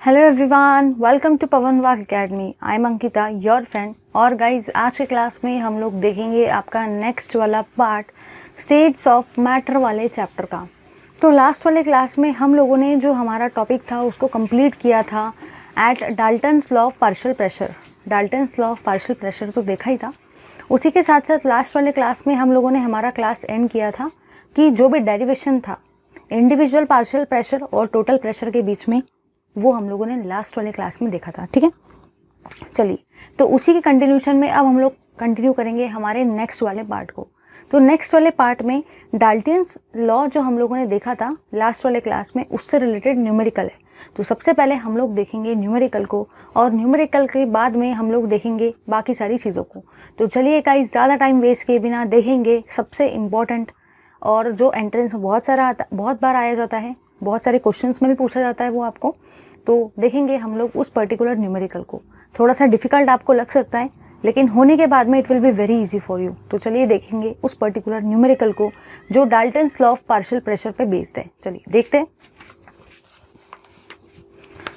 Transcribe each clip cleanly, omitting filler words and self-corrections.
Hello everyone, welcome to Pawan वाक academy. I am Ankita, your friend. और guys, आज के क्लास में हम लोग देखेंगे आपका नेक्स्ट वाला पार्ट, स्टेट्स ऑफ मैटर वाले चैप्टर का। तो लास्ट वाले क्लास में हम लोगों ने जो हमारा टॉपिक था उसको कंप्लीट किया था at Dalton's law of partial pressure. Dalton's law of partial pressure तो देखा ही था। उसी के साथ साथ लास्ट वाले क्लास में हम लोगों ने हमारा क्लास एंड किया था कि जो भी डेरिवेशन था इंडिविजुअल पार्शियल प्रेशर और टोटल प्रेशर के बीच में, वो हम लोगों ने लास्ट वाले क्लास में देखा था। ठीक है, चलिए, तो उसी के कंटिन्यूशन में अब हम लोग कंटिन्यू करेंगे हमारे नेक्स्ट वाले पार्ट को। तो नेक्स्ट वाले पार्ट में डाल्टन्स लॉ जो हम लोगों ने देखा था लास्ट वाले क्लास में, उससे रिलेटेड न्यूमेरिकल है। तो सबसे पहले हम लोग देखेंगे न्यूमेरिकल को, और न्यूमेरिकल के बाद में हम लोग देखेंगे बाकी सारी चीज़ों को। तो चलिए गाइस, ज़्यादा टाइम वेस्ट किए बिना देखेंगे सबसे इम्पॉर्टेंट, और जो एंट्रेंस में बहुत बार आया जाता है, बहुत सारे क्वेश्चंस में भी पूछा जाता है वो आपको। तो देखेंगे हम लोग उस पर्टिकुलर न्यूमेरिकल को। थोड़ा सा डिफ़िकल्ट आपको लग सकता है, लेकिन होने के बाद में it will be very easy for you. तो चलिए देखेंगे उस पर्टिकुलर न्यूमेरिकल को जो Dalton's law of partial pressure पे बेस्ड है। चलिए देखते हैं।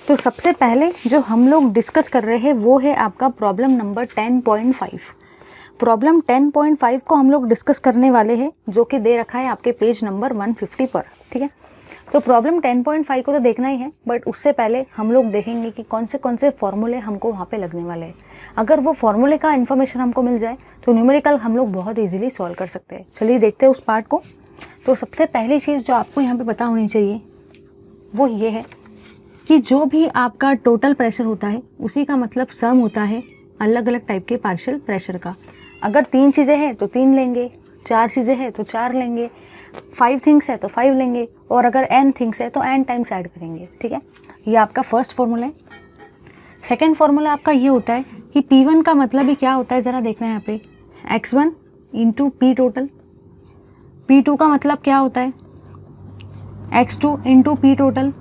तो सबसे पहले जो हम लोग डिस्कस कर रहे हैं वो है आपका प्रॉब्लम नंबर 10.5। प्रॉब्लम 10.5 को हम लोग डिस्कस करने वाले हैं, जो कि दे रखा है आपके पेज नंबर 150 पर। ठीक है, तो प्रॉब्लम 10.5 को तो देखना ही है, बट उससे पहले हम लोग देखेंगे कि कौन से फॉर्मूले हमको वहाँ पे लगने वाले हैं। अगर वो फॉर्मूले का इन्फॉर्मेशन हमको मिल जाए तो न्यूमेरिकल हम लोग बहुत इजीली सॉल्व कर सकते हैं। चलिए देखते हैं उस पार्ट को। तो सबसे पहली चीज़ जो आपको यहाँ पे पता होनी चाहिए वो ये है कि जो भी आपका टोटल प्रेशर होता है उसी का मतलब सम होता है अलग अलग टाइप के पार्शियल प्रेशर का। अगर 3 चीज़ें हैं तो 3 लेंगे, 4 चीज़ें हैं तो 4 लेंगे, 5 थिंग्स है तो 5 लेंगे, और अगर n थिंग्स है तो n टाइम्स ऐड करेंगे। ठीक है, ये आपका फर्स्ट फॉर्मूला है। सेकंड फॉर्मूला आपका ये होता है कि P1 का मतलब ही क्या होता है, ज़रा देखना है यहाँ पे, x1 into P total. P2 का मतलब क्या होता है, x2 into P total.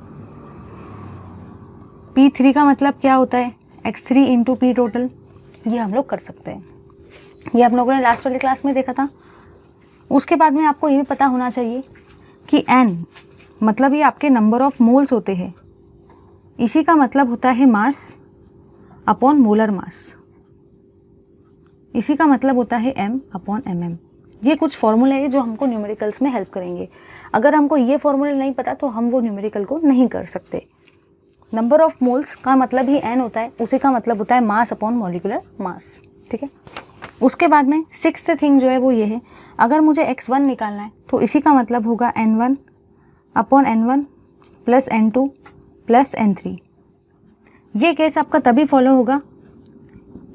P3 का मतलब क्या होता है, x3 इंटू पी टोटल। ये हम लोग कर सकते हैं, ये आप लोगों ने लास्ट वाली क्लास में देखा था। उसके बाद में आपको ये भी पता होना चाहिए कि n मतलब ये आपके नंबर ऑफ मोल्स होते हैं, इसी का मतलब होता है मास अपॉन मोलर मास, इसी का मतलब होता है m अपॉन mm। ये कुछ फॉर्मूले हैं जो हमको न्यूमेरिकल्स में हेल्प करेंगे। अगर हमको ये फॉर्मूले नहीं पता तो हम वो न्यूमेरिकल को नहीं कर सकते। नंबर ऑफ मोल्स का मतलब ही n होता है, उसी का मतलब होता है मास अपॉन मॉलिक्यूलर मास। ठीक है, उसके बाद में सिक्स्थ थिंग जो है वो ये है, अगर मुझे x1 निकालना है तो इसी का मतलब होगा n1 upon n1 plus n2 plus n3। ये केस आपका तभी फॉलो होगा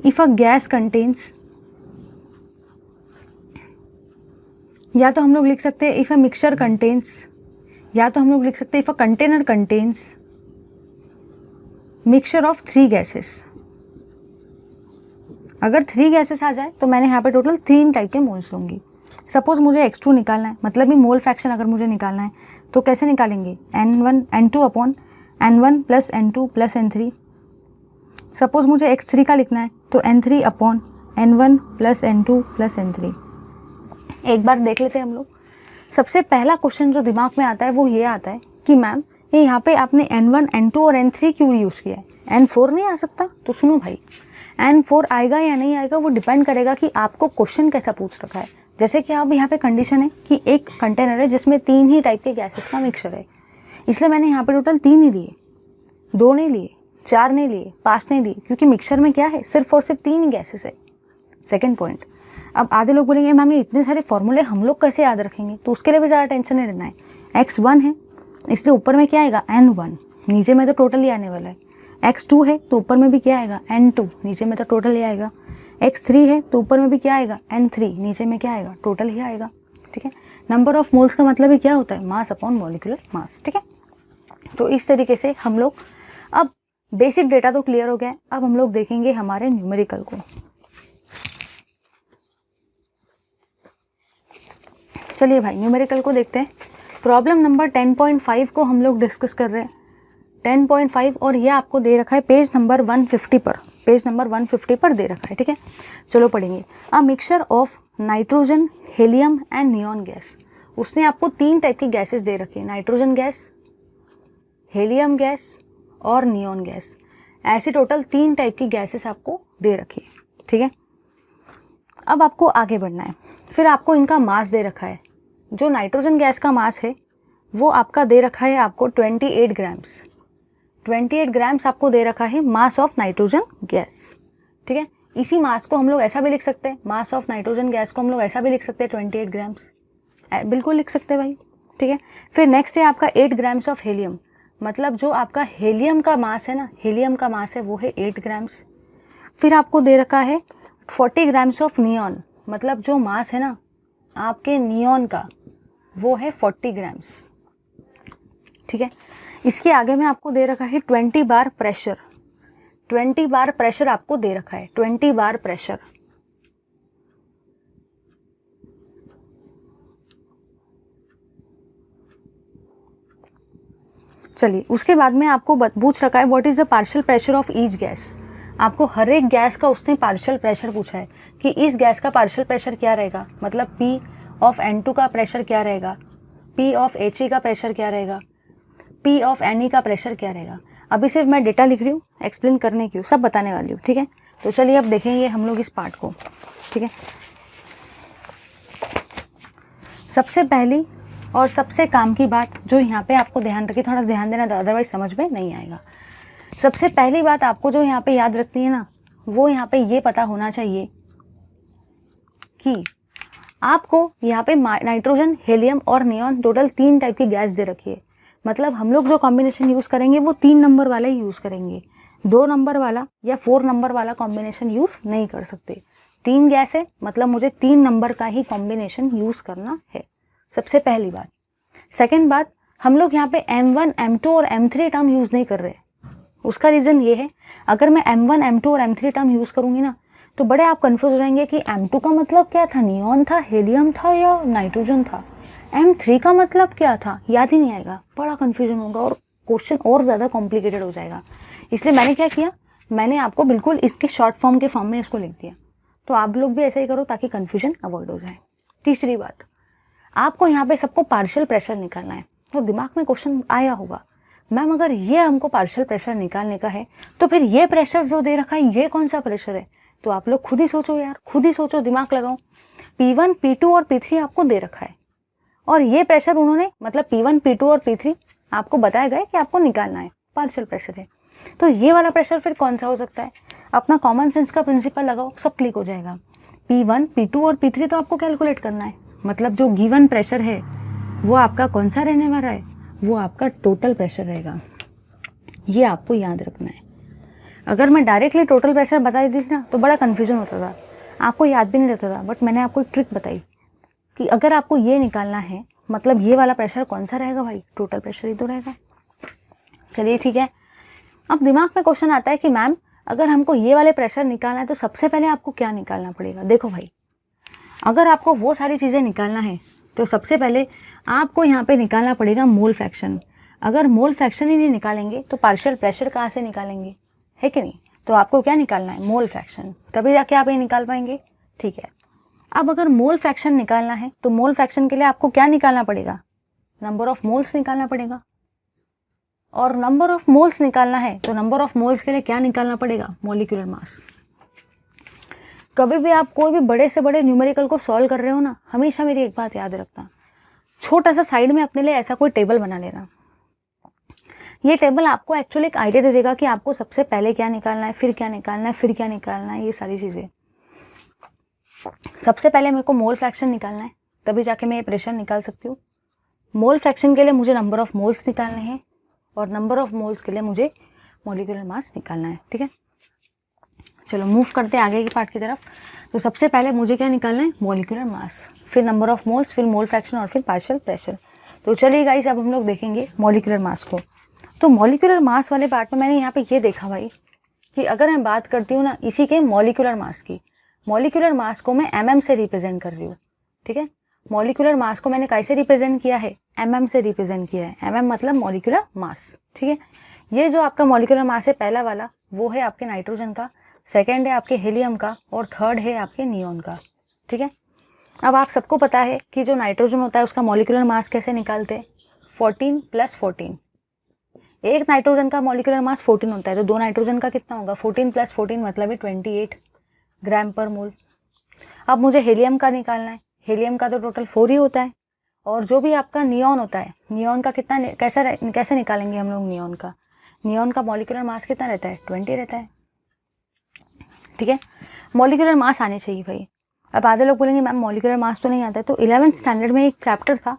इफ़ अ गैस कंटेन्स, या तो हम लोग लिख सकते हैं इफ़ अ मिक्सचर कंटेन्स, या तो हम लोग लिख सकते हैं if a container contains mixture of 3 gases. अगर 3 गैसेस आ जाए तो मैंने यहाँ पे टोटल 3 टाइप के मोल्स लूँगी। सपोज मुझे x2 निकालना है, मतलब ही मोल फ्रैक्शन अगर मुझे निकालना है तो कैसे निकालेंगे, n2 upon n1 plus n2 plus n3। Suppose मुझे x3 का लिखना है तो n3 upon n1 plus n2 plus n3। एक बार देख लेते हैं हम लोग। सबसे पहला क्वेश्चन जो दिमाग में आता है वो ये आता है कि मैम ये यहाँ पे आपने n1 n2 और n3 क्यों यूज़ किया है, n4 नहीं आ सकता? तो सुनो भाई, n4 आएगा या नहीं आएगा वो डिपेंड करेगा कि आपको क्वेश्चन कैसा पूछ रखा है। जैसे कि अब यहाँ पे कंडीशन है कि एक कंटेनर है जिसमें 3 ही टाइप के गैसेस का मिक्सचर है, इसलिए मैंने यहाँ पे टोटल 3 ही लिए, 2 नहीं लिए, 4 नहीं लिए, 5 नहीं लिए, क्योंकि मिक्सचर में क्या है, सिर्फ और सिर्फ 3 ही गैसेस है। सेकेंड पॉइंट, अब आधे लोग बोलेंगे मैम ये इतने सारे फॉर्मूले हम लोग कैसे याद रखेंगे, तो उसके लिए भी ज़्यादा टेंशन नहीं लेना है। x1 है इसलिए ऊपर में क्या आएगा, n1, नीचे में तो टोटल ही आने वाला है। x2 है तो ऊपर में भी क्या आएगा, n2, नीचे में तो टोटल ही आएगा। x3 है तो ऊपर में भी क्या आएगा, n3, नीचे में क्या आएगा, टोटल ही आएगा। ठीक है, नंबर ऑफ मोल्स का मतलब ही क्या होता है, मास अपॉन मॉलिक्यूलर मास। ठीक है, तो इस तरीके से हम लोग, अब बेसिक डेटा तो क्लियर हो गया है, अब हम लोग देखेंगे हमारे न्यूमेरिकल को। चलिए भाई, न्यूमेरिकल को देखते हैं। प्रॉब्लम नंबर 10.5 को हम लोग डिस्कस कर रहे हैं, 10.5, और ये आपको दे रखा है पेज नंबर 150 पर, पेज नंबर 150 पर दे रखा है। ठीक है, चलो पढ़ेंगे। A mixture of nitrogen, helium and neon gas. उसने आपको 3 टाइप की गैसेस दे रखी है, नाइट्रोजन गैस, हीलियम गैस और नियॉन गैस। ऐसी टोटल 3 टाइप की गैसेस आपको दे रखी है, ठीक है। अब आपको आगे बढ़ना है। फिर आपको इनका मास दे रखा है। जो नाइट्रोजन गैस का मास है वो आपका दे रखा है आपको 28 ग्राम्स। 28 ग्राम्स आपको दे रखा है मास ऑफ नाइट्रोजन गैस, ठीक है। इसी मास को हम लोग ऐसा भी लिख सकते हैं, मास ऑफ नाइट्रोजन गैस को हम लोग ऐसा भी लिख सकते हैं 28 ग्राम्स, बिल्कुल लिख सकते हैं भाई, ठीक है। फिर नेक्स्ट है आपका 8 ग्राम्स ऑफ हीलियम, मतलब जो आपका हीलियम का मास है ना, हीलियम का मास है वो है 8 ग्राम्स। फिर आपको दे रखा है 40 ग्राम्स ऑफ नियॉन, मतलब जो मास है ना आपके नियॉन का वो है 40 ग्राम्स, ठीक है। इसके आगे में आपको दे रखा है 20 बार प्रेशर। 20 बार प्रेशर आपको दे रखा है, 20 बार प्रेशर। चलिए उसके बाद में आपको पूछ रखा है what is the partial pressure of each gas. आपको हर एक गैस का उसने पार्शियल प्रेशर पूछा है कि इस गैस का पार्शियल प्रेशर क्या रहेगा, मतलब P ऑफ N2 का प्रेशर क्या रहेगा, P ऑफ He का प्रेशर क्या रहेगा, P ऑफ Ne का प्रेशर क्या रहेगा। अभी सिर्फ मैं डेटा लिख रही हूँ, एक्सप्लेन करने की हूँ, सब बताने वाली हूँ, ठीक है। तो चलिए अब देखेंगे हम लोग इस पार्ट को, ठीक है। सबसे पहली और सबसे काम की बात जो यहाँ पे आपको ध्यान रखिए, थोड़ा ध्यान देना, अदरवाइज समझ में नहीं आएगा। सबसे पहली बात आपको जो यहाँ पे याद रखनी है ना, वो यहाँ पे ये पता होना चाहिए कि आपको यहाँ पे नाइट्रोजन, हीलियम और नियॉन टोटल 3 टाइप की गैस दे रखी है। मतलब हम लोग जो कॉम्बिनेशन यूज़ करेंगे वो 3 नंबर वाला ही यूज़ करेंगे, 2 नंबर वाला या 4 नंबर वाला कॉम्बिनेशन यूज़ नहीं कर सकते। 3 गैस है मतलब मुझे 3 नंबर का ही कॉम्बिनेशन यूज़ करना है, सबसे पहली बात। सेकेंड बात, हम लोग यहाँ पे M1, M2 और M3 टर्म यूज़ नहीं कर रहे। उसका रीज़न ये है, अगर मैं M1, M2 और M3 टर्म यूज़ करूँगी ना तो बड़े आप कंफ्यूज हो जाएंगे कि M2 का मतलब क्या था, नियॉन था, हीलियम था या नाइट्रोजन था, M3 का मतलब क्या था, याद ही नहीं आएगा, बड़ा कन्फ्यूजन होगा और क्वेश्चन और ज़्यादा कॉम्प्लिकेटेड हो जाएगा। इसलिए मैंने क्या किया, मैंने आपको बिल्कुल इसके शॉर्ट फॉर्म के फॉर्म में इसको लिख दिया। तो आप लोग भी ऐसा ही करो ताकि कन्फ्यूजन अवॉइड हो जाए। तीसरी बात, आपको यहाँ पे सबको पार्शियल प्रेशर निकालना है। तो दिमाग में क्वेश्चन आया होगा, मैम अगर ये हमको पार्शियल प्रेशर निकालने का है तो फिर ये प्रेशर जो दे रखा है ये कौन सा प्रेशर है। तो आप लोग खुद ही सोचो यार, खुद ही सोचो, दिमाग लगाओ। P1, P2 और P3 आपको दे रखा है और ये प्रेशर उन्होंने, मतलब P1, P2 और P3 आपको बताया गया कि आपको निकालना है, पार्शियल प्रेशर है। तो ये वाला प्रेशर फिर कौन सा हो सकता है, अपना कॉमन सेंस का प्रिंसिपल लगाओ, सब क्लिक हो जाएगा। P1, P2 और P3 तो आपको कैलकुलेट करना है, मतलब जो गिवन प्रेशर है वो आपका कौन सा रहने वाला है, वो आपका टोटल प्रेशर रहेगा। ये आपको याद रखना है। अगर मैं डायरेक्टली टोटल प्रेशर बता देती थी ना तो बड़ा कन्फ्यूजन होता था, आपको याद भी नहीं रहता था। बट मैंने आपको एक ट्रिक बताई कि अगर आपको ये निकालना है मतलब ये वाला प्रेशर कौन सा रहेगा भाई, टोटल प्रेशर ही तो रहेगा। चलिए ठीक है। अब दिमाग में क्वेश्चन आता है कि मैम अगर हमको ये वाले प्रेशर निकालना है तो सबसे पहले आपको क्या निकालना पड़ेगा। देखो भाई, अगर आपको वो सारी चीज़ें निकालना है तो सबसे पहले आपको यहाँ पे निकालना पड़ेगा मोल फ्रैक्शन। अगर मोल फ्रैक्शन ही नहीं निकालेंगे तो पार्शियल प्रेशर कहाँ से निकालेंगे, है कि नहीं। तो आपको क्या निकालना है, मोल फ्रैक्शन, तभी जाके आप ये निकाल पाएंगे, ठीक है। अब अगर मोल फ्रैक्शन निकालना है तो मोल फ्रैक्शन के लिए आपको क्या निकालना पड़ेगा, नंबर ऑफ मोल्स निकालना पड़ेगा। और नंबर ऑफ मोल्स निकालना है तो नंबर ऑफ मोल्स के लिए क्या निकालना पड़ेगा, मॉलिक्यूलर मास। कभी भी आप कोई भी बड़े से बड़े न्यूमेरिकल को सॉल्व कर रहे हो ना, हमेशा मेरी एक बात याद रखना, छोटा सा साइड में अपने लिए ऐसा कोई टेबल बना लेना। ये टेबल आपको एक्चुअली एक आइडिया दे देगा कि आपको सबसे पहले क्या निकालना है, फिर क्या निकालना है, फिर क्या निकालना है, ये सारी चीज़ें। सबसे पहले मेरे को मोल फ्रैक्शन निकालना है, तभी जाके मैं ये प्रेशर निकाल सकती हूँ। मोल फ्रैक्शन के लिए मुझे नंबर ऑफ मोल्स निकालने हैं और नंबर ऑफ मोल्स के लिए मुझे मॉलिक्यूलर मास निकालना है, ठीक है। चलो मूव करते हैं आगे की पार्ट की तरफ। तो सबसे पहले मुझे क्या निकालना है, मॉलिक्यूलर मास, फिर नंबर ऑफ मोल्स, फिर मोल फ्रैक्शन और फिर पार्शियल प्रेशर। तो चलिए गाइस अब हम लोग देखेंगे मॉलिक्यूलर मास को। तो मॉलिक्यूलर मास वाले पार्ट में मैंने यहाँ पे ये देखा भाई कि अगर मैं बात करती हूँ ना इसी के मॉलिक्यूलर मास की, मॉलिक्यूलर मास को मैं mm से रिप्रेजेंट कर रही हूँ, ठीक है। मॉलिक्यूलर मास को मैंने कैसे रिप्रेजेंट किया है, mm से रिप्रेजेंट किया है। mm मतलब मॉलिक्यूलर मास, ठीक है। ये जो आपका मॉलिक्यूलर मास है पहला वाला वो है आपके नाइट्रोजन का, सेकेंड है आपके हीलियम का और थर्ड है आपके नियॉन का, ठीक है। अब आप सबको पता है कि जो नाइट्रोजन होता है उसका मॉलिक्यूलर मास कैसे निकालते हैं, 14 + 14। एक नाइट्रोजन का मॉलिक्यूलर मास 14 होता है, तो 2 नाइट्रोजन का कितना होगा, 14 + 14 मतलब है 28 ग्राम पर मोल। अब मुझे हीलियम का निकालना है, हीलियम का तो टोटल 4 ही होता है। और जो भी आपका नियॉन होता है, नियॉन का कितना, कैसे निकालेंगे हम लोग नियॉन का? नियॉन का मॉलिक्यूलर मास कितना रहता है, 20 रहता है, ठीक है। मॉलिक्यूलर मास आने चाहिए भाई। अब आधे लोग बोलेंगे मैम मॉलिक्यूलर मास तो नहीं आता है, तो 11th स्टैंडर्ड में एक चैप्टर था,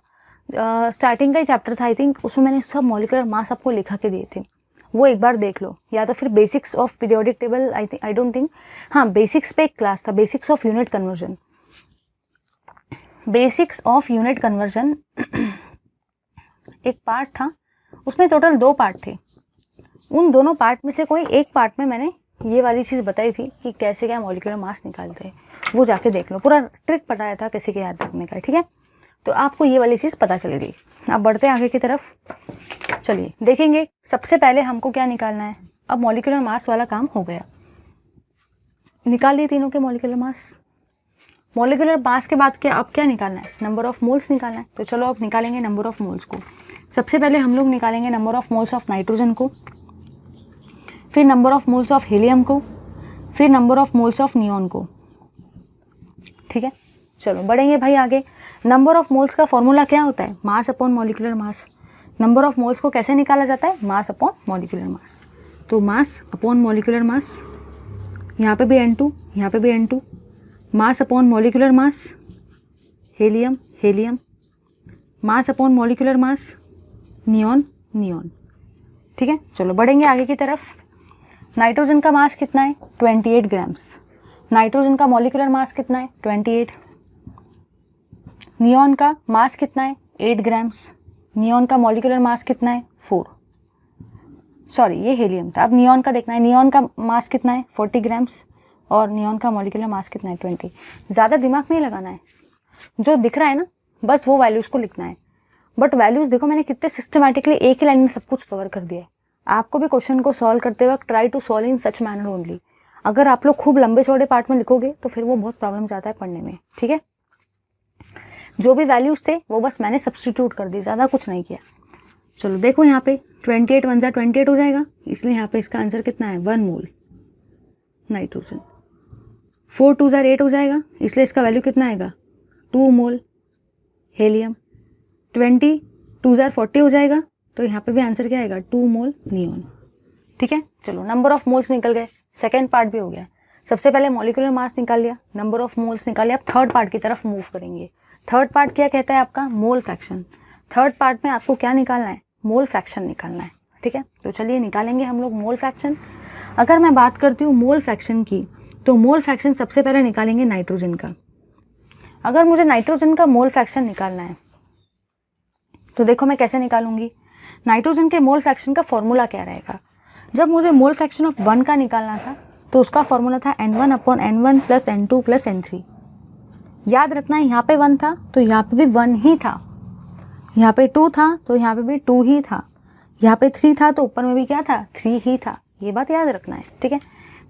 स्टार्टिंग का ही चैप्टर था आई थिंक, उसमें मैंने सब मॉलिक्यूलर मास आपको लिखा के दिए थे, वो एक बार देख लो। या तो फिर basics of periodic table, I don't think, हाँ बेसिक्स पे एक क्लास था, basics of unit conversion, basics of unit conversion एक पार्ट था, उसमें टोटल 2 पार्ट थे। उन दोनों पार्ट में से कोई एक पार्ट में मैंने ये वाली चीज़ बताई थी कि कैसे क्या मॉलिक्यूलर मास निकालते हैं, वो जाके देख लो, पूरा ट्रिक बताया था कैसे क्या याद रखने का, ठीक है। तो आपको ये वाली चीज़ पता चल गई। अब बढ़ते हैं आगे की तरफ, चलिए देखेंगे। सबसे पहले हमको क्या निकालना है, अब मॉलिक्यूलर मास वाला काम हो गया, निकाल लिए तीनों के मॉलिक्यूलर मास। मॉलिक्यूलर मास के बाद अब क्या निकालना है, नंबर ऑफ मोल्स निकालना है। तो चलो अब निकालेंगे नंबर ऑफ मोल्स को। सबसे पहले हम लोग निकालेंगे number of moles of nitrogen को, फिर number of moles of helium को, फिर number of moles of neon को, ठीक है। चलो बढ़ेंगे भाई आगे। नंबर ऑफ मोल्स का फॉर्मूला क्या होता है, mass upon molecular mass. Number of moles को कैसे निकाला जाता है, मास अपॉन मॉलिक्यूलर मास। तो मास अपॉन मॉलिक्यूलर मास, यहाँ पे भी N2, यहाँ पे भी N2, mass upon molecular mass, helium helium, mass upon molecular mass, neon neon, ठीक है। चलो बढ़ेंगे आगे की तरफ। नाइट्रोजन का मास कितना है, 28 ग्राम्स। नाइट्रोजन का मॉलिक्यूलर मास कितना है, 28। नियॉन का मास कितना है, 8 ग्राम्स। नियॉन का मॉलिक्यूलर मास कितना है, 4। सॉरी ये हीलियम था, अब नियॉन का देखना है। नियॉन का मास कितना है, 40 ग्राम्स, और नियॉन का मॉलिक्यूलर मास कितना है, 20। ज़्यादा दिमाग नहीं लगाना है, जो दिख रहा है ना बस वो वैल्यूज़ को लिखना है। बट वैल्यूज़ देखो मैंने कितने सिस्टमैटिकली एक ही लाइन में सब कुछ कवर कर दिया है। आपको भी क्वेश्चन को सॉल्व करते वक्त try to solve in such manner only. अगर आप लोग खूब लंबे चौड़े पार्ट में लिखोगे तो फिर वो बहुत प्रॉब्लम जाता है पढ़ने में, ठीक है। जो भी वैल्यूज़ थे वो बस मैंने सब्सटीट्यूट कर दी, ज़्यादा कुछ नहीं किया। चलो देखो यहाँ पे 28 × 1 = 28 हो जाएगा, इसलिए यहाँ पे इसका आंसर कितना है, 1 मोल नाइट्रोजन। 4 × 2 = 8 हो जाएगा, इसलिए इसका वैल्यू कितना आएगा, 2 मोल हीलियम। 20 × 2 = 40 हो जाएगा, तो यहाँ पे भी आंसर क्या आएगा, 2 मोल नियॉन, ठीक है। चलो नंबर ऑफ मोल्स निकल गए, सेकेंड पार्ट भी हो गया। सबसे पहले मॉलिक्यूलर मास निकाल लिया, नंबर ऑफ मोल्स निकाल लिया। अब थर्ड पार्ट की तरफ मूव करेंगे। थर्ड पार्ट क्या कहता है आपका, मोल फ्रैक्शन। थर्ड पार्ट में आपको क्या निकालना है, मोल फ्रैक्शन निकालना है, ठीक है। तो चलिए निकालेंगे हम लोग मोल फ्रैक्शन। अगर मैं बात करती हूँ मोल फ्रैक्शन की, तो मोल फ्रैक्शन सबसे पहले निकालेंगे नाइट्रोजन का। अगर मुझे नाइट्रोजन का मोल फ्रैक्शन निकालना है तो देखो मैं कैसे निकालूंगी। नाइट्रोजन के मोल फ्रैक्शन का फॉर्मूला क्या रहेगा, जब मुझे मोल फ्रैक्शन ऑफ 1 का निकालना था तो उसका फॉर्मूला था N1/N1 + N2 + N3। याद रखना है यहाँ पे 1 था तो यहाँ पे भी 1 ही था, यहाँ पे 2 था तो यहाँ पे भी 2 ही था, यहाँ पे 3 था तो ऊपर में भी क्या था, 3 ही था। ये बात याद रखना है, ठीक है।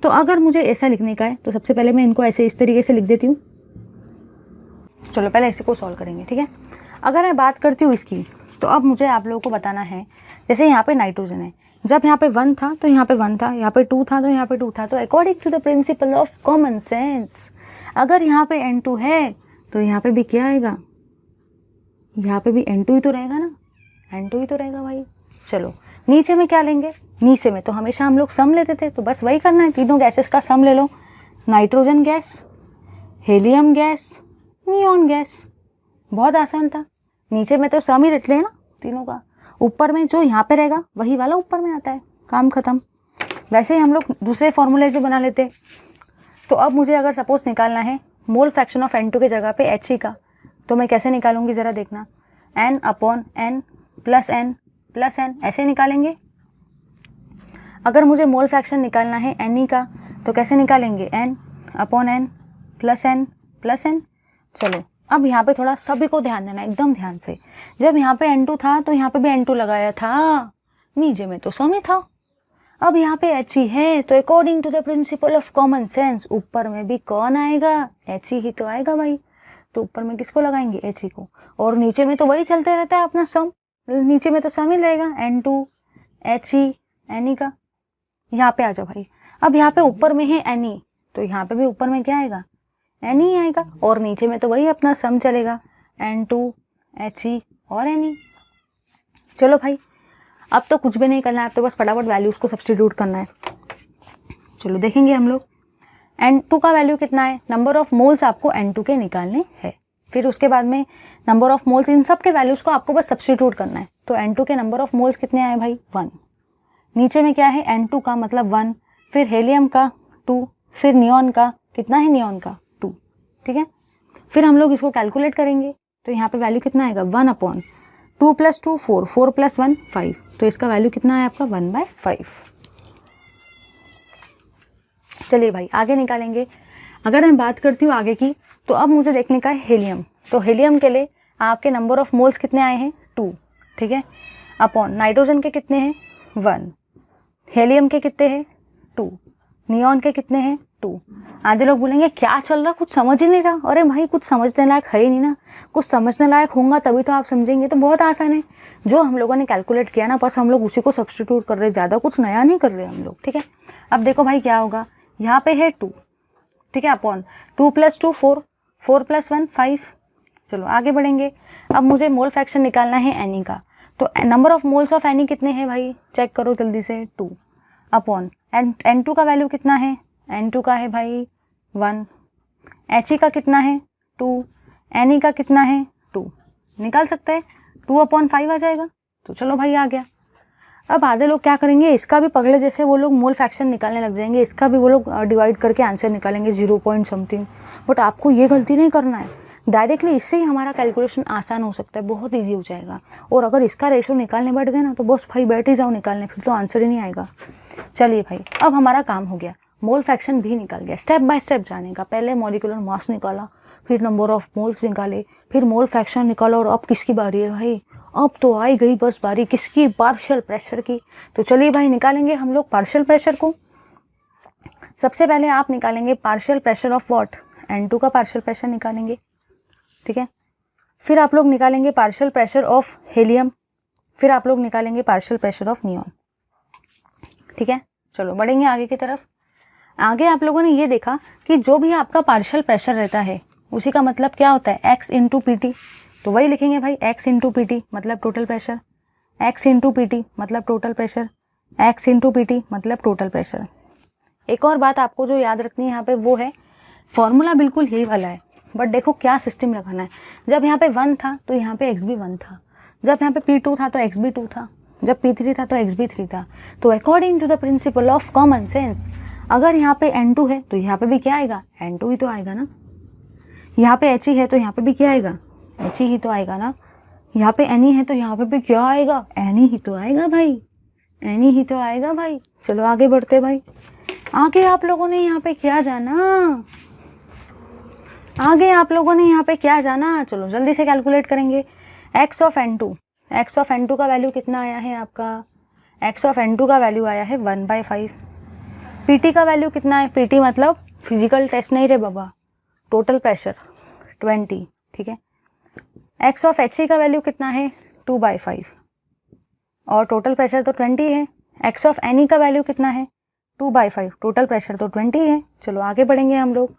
तो अगर मुझे ऐसा लिखने का है तो सबसे पहले मैं इनको ऐसे इस तरीके से लिख देती हूँ। चलो पहले इसी को सॉल्व करेंगे, ठीक है। अगर मैं बात करती हूँ इसकी, तो अब मुझे आप लोगों को बताना है, जैसे यहाँ पे नाइट्रोजन है, जब यहाँ पे 1 था तो यहाँ पे 1 था, यहाँ पे 2 था तो यहाँ पे 2 था। तो according to the principle of common sense, अगर यहाँ पे N2 है तो यहाँ पे भी क्या आएगा, यहाँ पे भी N2 ही तो रहेगा ना, N2 ही तो रहेगा भाई। चलो नीचे में क्या लेंगे, नीचे में तो हमेशा हम लोग सम लेते थे, तो बस वही करना है, तीनों गैसेस का सम ले लो। Nitrogen gas, helium gas, neon gas, बहुत आसान था। नीचे में तो सम ही रख लेना तीनों का, ऊपर में जो यहाँ पे रहेगा वही वाला ऊपर में आता है, काम खत्म। वैसे ही हम लोग दूसरे फॉर्मूले से बना लेते। तो अब मुझे अगर सपोज निकालना है मोल फ्रैक्शन ऑफ N2 के जगह पे He का, तो मैं कैसे निकालूंगी ज़रा देखना, N/N + N + N ऐसे निकालेंगे। अगर मुझे मोल फ्रैक्शन निकालना है Ne का तो कैसे निकालेंगे, N/N + N + N। चलो अब यहाँ पे थोड़ा सभी को ध्यान देना, एकदम ध्यान से। जब यहाँ पे N2 था तो यहाँ पे भी N2 लगाया था, नीचे में तो सम ही था। अब यहाँ पे He है तो according to the principle of common sense ऊपर में भी कौन आएगा, He ही तो आएगा भाई। तो ऊपर में किसको लगाएंगे, He को, और नीचे में तो वही चलते रहता है अपना सम, नीचे में तो सम ही रहेगा, N2 HE NE का, यहाँ पे आ जाओ भाई। अब यहाँ पे ऊपर में है NE, तो यहाँ पे भी ऊपर में क्या आएगा, NE आएगा, और नीचे में तो वही अपना सम चलेगा, N2 HE और NE। चलो भाई, अब तो कुछ भी नहीं करना है, अब तो बस फटाफट वैल्यूज़ को सब्स्टिट्यूट करना है। चलो देखेंगे हम लोग। N2 का वैल्यू कितना है, नंबर ऑफ मोल्स आपको N2 के निकालने हैं। फिर उसके बाद में नंबर ऑफ मोल्स, इन सब के वैल्यूज़ को आपको बस सब्स्टिट्यूट करना है। तो N2 के नंबर ऑफ मोल्स कितने आए भाई, 1। नीचे में क्या है, N2 का मतलब 1, फिर हेलियम का 2, फिर नियॉन का कितना है, नियॉन का 2, ठीक है। फिर हम लोग इसको कैलकुलेट करेंगे, तो यहाँ पे वैल्यू कितना आएगा, 1/2 + 2 4, 4 + 1 5, तो इसका वैल्यू कितना है आपका 1/5। चलिए भाई आगे निकालेंगे। अगर मैं बात करती हूँ आगे की, तो अब मुझे देखने का है हेलियम। तो हेलियम के लिए आपके नंबर ऑफ मोल्स कितने आए हैं, 2, ठीक है, अपॉन नाइट्रोजन के कितने हैं, 1, हेलियम के कितने हैं, 2, नियॉन के कितने हैं, 2। आधे लोग बोलेंगे क्या चल रहा, कुछ समझ ही नहीं रहा। अरे भाई कुछ समझने लायक है ही नहीं ना, कुछ समझने लायक होगा तभी तो आप समझेंगे। तो बहुत आसान है, जो हम लोगों ने कैलकुलेट किया ना, बस हम लोग उसी को सब्स्टिट्यूट कर रहे हैं, ज़्यादा कुछ नया नहीं कर रहे हम लोग, ठीक है। अब देखो भाई क्या होगा, यहाँ पे है 2, ठीक है, अपॉन 2 + 2 4, 4 + 1 5। चलो आगे बढ़ेंगे। अब मुझे मोल फ्रैक्शन निकालना है एनी का। तो number of moles of any कितने हैं भाई, चेक करो जल्दी से, 2, अपॉन N2 का वैल्यू कितना है, N2 का है भाई 1, HE का कितना है 2, NE का कितना है 2, निकाल सकते हैं, 2/5 आ जाएगा। तो चलो भाई आ गया। अब आधे लोग क्या करेंगे, इसका भी पगले जैसे वो लोग मोल फ्रैक्शन निकालने लग जाएंगे, इसका भी वो लोग डिवाइड करके आंसर निकालेंगे 0 पॉइंट समथिंग। बट आपको ये गलती नहीं करना है, डायरेक्टली इससे ही हमारा कैलकुलेशन आसान हो सकता है, बहुत ईजी हो जाएगा। और अगर इसका रेशो निकालने बैठ गए ना, तो बस भाई बैठ ही जाओ निकालने, फिर तो आंसर ही नहीं आएगा। चलिए भाई, अब हमारा काम हो गया, मोल फ्रैक्शन भी निकल गया। स्टेप बाय स्टेप जाने का, पहले मॉलिक्यूलर मास निकाला, फिर नंबर ऑफ मोल्स निकाले, फिर मोल फ्रैक्शन निकाला, और अब किसकी बारी है भाई, अब तो आई गई बस बारी किसकी, पार्शियल प्रेशर की। तो चलिए भाई निकालेंगे हम लोग पार्शियल प्रेशर को। सबसे पहले आप निकालेंगे partial pressure of what, N2 का पार्शियल प्रेशर निकालेंगे, ठीक है। फिर आप लोग निकालेंगे पार्शियल प्रेशर ऑफ हेलियम, फिर आप लोग निकालेंगे पार्शियल प्रेशर ऑफ नियॉन, ठीक है। चलो बढ़ेंगे आगे की तरफ। आगे आप लोगों ने ये देखा कि जो भी आपका पार्शियल प्रेशर रहता है उसी का मतलब क्या होता है, x × PT। तो वही लिखेंगे भाई, x × PT मतलब टोटल प्रेशर, x × PT मतलब टोटल प्रेशर, x × PT मतलब टोटल प्रेशर। एक और बात आपको जो याद रखनी है यहाँ पे वो है, फॉर्मूला बिल्कुल यही वाला है, बट देखो क्या सिस्टम लगाना है। जब यहाँ पे 1 था तो यहाँ पे x भी 1 था, जब यहाँ पे P2 था तो x भी 2 था, जब P3 था तो x भी 3 था। तो according to the principle of common sense, अगर यहाँ पे N2 है तो यहाँ पे भी क्या आएगा, N2 ही तो आएगा ना। यहाँ पे HE है तो यहाँ पे भी क्या आएगा, HE ही तो आएगा ना। यहाँ पे NE है तो यहाँ पे भी क्या आएगा, NE ही तो आएगा भाई, NE ही तो आएगा भाई। चलो आगे बढ़ते भाई। आगे आप लोगों ने यहाँ पे क्या जाना, आगे आप लोगों ने यहाँ पे क्या जाना, चलो जल्दी से कैलकुलेट करेंगे। x ऑफ N2 का वैल्यू कितना आया है आपका, x ऑफ N2 का वैल्यू आया है 1/5। PT का वैल्यू कितना है, PT मतलब फिजिकल टेस्ट नहीं रे बाबा, टोटल प्रेशर 20, ठीक है। x ऑफ HE का वैल्यू कितना है 2/5, और टोटल प्रेशर तो 20 है। x ऑफ NE का वैल्यू कितना है 2/5, टोटल प्रेशर तो 20 है। चलो आगे बढ़ेंगे हम लोग।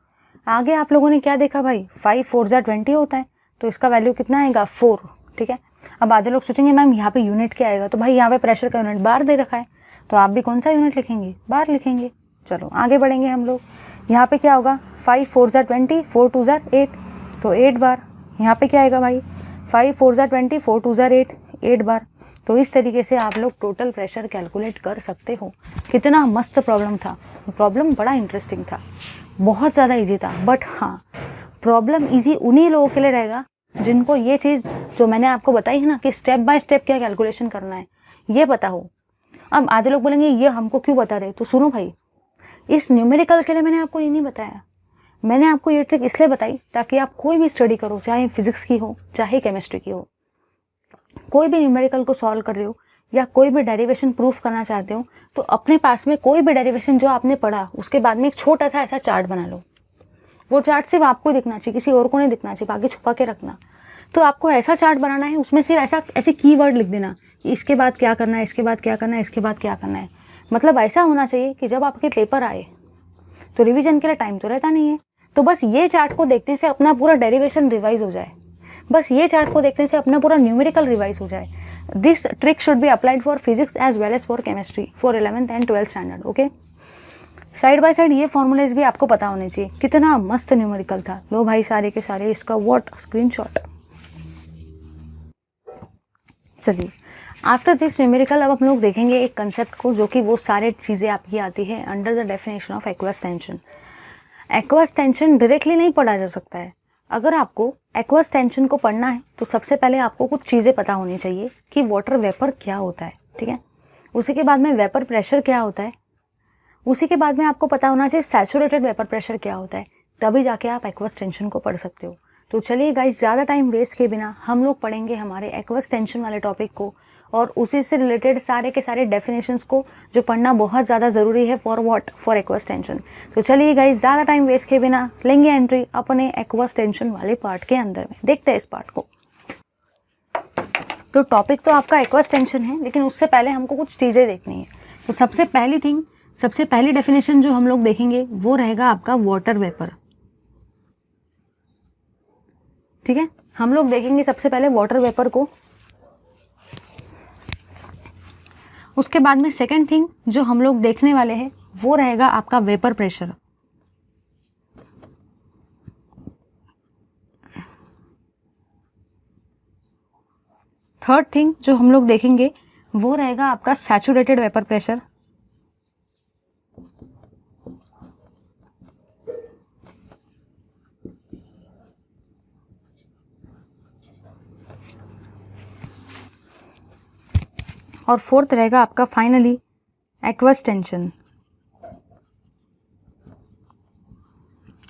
आगे आप लोगों ने क्या देखा भाई, 5 4 जा 20 होता है, तो इसका वैल्यू कितना आएगा 4, ठीक है। अब आधे लोग सोचेंगे मैम यहाँ पे यूनिट क्या आएगा, तो भाई यहाँ पे प्रेशर का यूनिट बार दे रखा है, तो आप भी कौन सा यूनिट लिखेंगे, बार लिखेंगे। चलो आगे बढ़ेंगे हम लोग। यहाँ पे क्या होगा, 5 4 जा 20, 4 2 जा 8, तो 8 बार। यहाँ पे क्या आएगा भाई, 5 4 जा 20, 4 2 जा 8, 8 बार। तो इस तरीके से आप लोग टोटल प्रेशर कैलकुलेट कर सकते हो। कितना मस्त प्रॉब्लम था, प्रॉब्लम बड़ा इंटरेस्टिंग था, बहुत ज़्यादा इजी था। बट हाँ, प्रॉब्लम इजी उन्हीं लोगों के लिए रहेगा जिनको ये चीज़ जो मैंने आपको बताई है ना कि स्टेप बाय स्टेप क्या कैलकुलेशन करना है, ये पता हो। अब आधे लोग बोलेंगे ये हमको क्यों बता रहे, तो सुनो भाई, इस न्यूमेरिकल के लिए मैंने आपको ये नहीं बताया। मैंने आपको ये ट्रिक इसलिए बताई ताकि आप कोई भी स्टडी करो, चाहे फिजिक्स की हो चाहे केमिस्ट्री की हो, कोई भी न्यूमेरिकल को सॉल्व कर रहे हो या कोई भी डेरिवेशन प्रूफ करना चाहते हो, तो अपने पास में कोई भी डेरिवेशन जो आपने पढ़ा उसके बाद में एक छोटा सा ऐसा चार्ट बना लो। वो चार्ट सिर्फ आपको दिखना चाहिए, किसी और को नहीं दिखना चाहिए, बाकी छुपा के रखना। तो आपको ऐसा चार्ट बनाना है, उसमें सिर्फ ऐसे कीवर्ड लिख देना इसके बाद क्या करना है, इसके बाद क्या करना है, इसके बाद क्या करना है। मतलब ऐसा होना चाहिए कि जब आपके पेपर आए तो रिवीजन के लिए टाइम तो रहता नहीं है, तो बस ये चार्ट को देखने से अपना पूरा डेरिवेशन रिवाइज हो जाए, बस ये चार्ट को देखने से अपना पूरा न्यूमेरिकल रिवाइज हो जाए। This trick should be applied for physics as well as for chemistry for 11th and 12th standard. Okay, side by side ये फॉर्मूलेज भी आपको पता होने चाहिए। कितना मस्त न्यूमेरिकल था। लो भाई सारे के सारे इसका व्हाट स्क्रीनशॉट। चलिए, आफ्टर दिस न्यूमेरिकल अब हम लोग देखेंगे एक कंसेप्ट को, जो कि वो सारे चीज़ें आपकी आती है under the definition of aqueous tension. Aqueous tension directly नहीं पढ़ा जा सकता है। अगर आपको एक्वस टेंशन को पढ़ना है तो सबसे पहले आपको कुछ चीज़ें पता होनी चाहिए कि वाटर वेपर क्या होता है, ठीक है। उसी के बाद में वेपर प्रेशर क्या होता है, उसी के बाद में आपको पता होना चाहिए सैचुरेटेड वेपर प्रेशर क्या होता है, तभी जाके आप एक्वस टेंशन को पढ़ सकते हो। तो चलिए गाइस, ज़्यादा टाइम वेस्ट किए बिना हम लोग पढ़ेंगे हमारे एक्वस टेंशन वाले टॉपिक को और उसी से रिलेटेड सारे के सारे डेफिनेशंस को, जो पढ़ना बहुत ज़्यादा ज़रूरी है for what, for aqueous tension. तो चलिए गाइस, ज़्यादा टाइम वेस्ट किए बिना लेंगे एंट्री अपने एक्वस टेंशन वाले पार्ट के अंदर में। देखते हैं इस पार्ट को। तो टॉपिक तो आपका एक्वस टेंशन है, लेकिन उससे पहले हमको कुछ चीज़ें देखनी है। तो सबसे पहली डेफिनेशन जो हम लोग देखेंगे वो रहेगा आपका वाटर वेपर, ठीक है। हम लोग देखेंगे सबसे पहले वाटर वेपर को। उसके बाद में सेकंड थिंग जो हम लोग देखने वाले हैं वो रहेगा आपका वेपर प्रेशर। थर्ड थिंग जो हम लोग देखेंगे वो रहेगा आपका सैचुरेटेड वेपर प्रेशर। और फोर्थ रहेगा आपका फाइनली एक्वस टेंशन।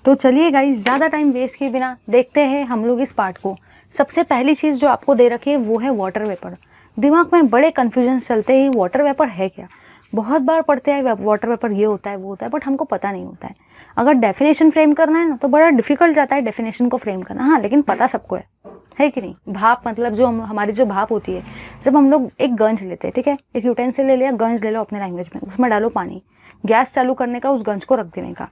तो चलिए गाइस, ज़्यादा टाइम वेस्ट किए बिना देखते हैं हम लोग इस पार्ट को। सबसे पहली चीज़ जो आपको दे रखी है वो है वाटर वेपर। दिमाग में बड़े कन्फ्यूजन चलते हैं, वाटर वेपर है क्या। बहुत बार पढ़ते हैं वाटर वेपर ये होता है वो होता है, बट हमको पता नहीं होता है। अगर डेफिनेशन फ्रेम करना है ना तो बड़ा डिफिकल्ट जाता है डेफिनेशन को फ्रेम करना। हाँ, लेकिन पता सबको है कि नहीं। भाप मतलब जो हमारी जो भाप होती है, जब हम लोग एक गंज लेते हैं, ठीक है, एक यूटेंसिल ले लिया, गंज ले लो अपने लैंग्वेज में, उसमें डालो पानी, गैस चालू करने का, उस गंज को रख देने का,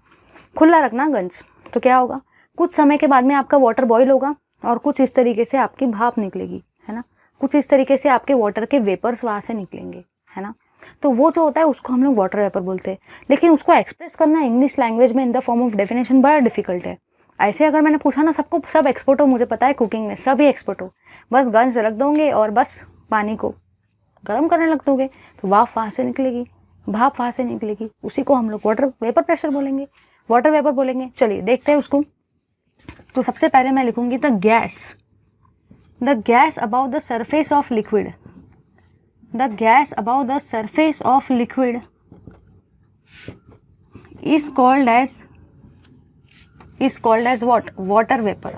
खुला रखना गंज। तो क्या होगा, कुछ समय के बाद में आपका वाटर बॉईल होगा और कुछ इस तरीके से आपकी भाप निकलेगी, है ना। कुछ इस तरीके से आपके वाटर के वेपर्स वहाँ से निकलेंगे, है ना। तो वो जो होता है उसको हम लोग वाटर वेपर बोलते हैं। लेकिन उसको एक्सप्रेस करना इंग्लिश लैंग्वेज में in the form of definition बड़ा डिफिकल्ट है। ऐसे अगर मैंने पूछा ना, सबको सब एक्सपर्ट हो, मुझे पता है कुकिंग में सभी एक्सपर्ट हो, बस गंज रख दोगे और बस पानी को गर्म करने लग दोगे तो वाफ वहाँ से निकलेगी, भाप वहाँ से निकलेगी, उसी को हम लोग वाटर वेपर प्रेशर बोलेंगे, वाटर वेपर बोलेंगे। चलिए देखते हैं उसको। तो सबसे पहले मैं लिखूंगी the gas about the surface of liquid. The gas above the surface of liquid is called as what? Water vapor.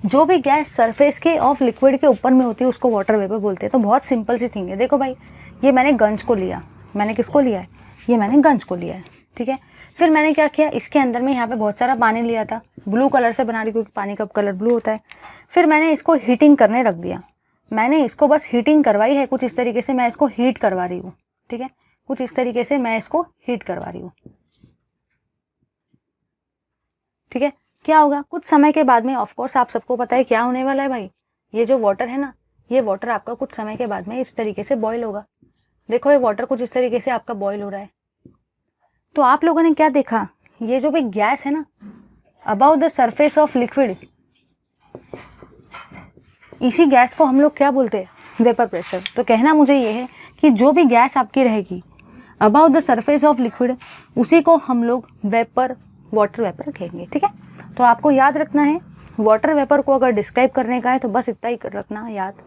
जो भी गैस सरफेस के ऑफ लिक्विड के ऊपर में होती है उसको वाटर वेपर बोलते हैं। तो बहुत सिंपल सी थिंग है। देखो भाई, ये मैंने गंज को लिया, मैंने किसको लिया है, ये मैंने गंज को लिया है, ठीक है। फिर मैंने क्या किया, इसके अंदर में यहाँ पे बहुत सारा पानी लिया था, ब्लू कलर से बना रही क्योंकि पानी का कलर ब्लू होता है। फिर मैंने इसको हीटिंग करने रख दिया, मैंने इसको बस हीटिंग करवाई है, कुछ इस तरीके से मैं इसको हीट करवा रही हूँ, ठीक है, कुछ इस तरीके से मैं इसको हीट करवा रही हूँ, ठीक है। क्या होगा, कुछ समय के बाद में, ऑफ कोर्स आप सबको पता है क्या होने वाला है भाई, ये जो वाटर है ना, ये वाटर आपका कुछ समय के बाद में इस तरीके से बॉईल होगा। देखो ये वाटर कुछ इस तरीके से आपका बॉईल हो रहा है। तो आप लोगों ने क्या देखा, ये जो भी गैस है ना about the surface of liquid, इसी गैस को हम लोग क्या बोलते हैं, वेपर प्रेशर। तो कहना मुझे ये है कि जो भी गैस आपकी रहेगी about the surface of liquid, उसी को हम लोग वाटर वेपर कहेंगे, ठीक है। तो आपको याद रखना है, वाटर वेपर को अगर डिस्क्राइब करने का है तो बस इतना ही रखना याद।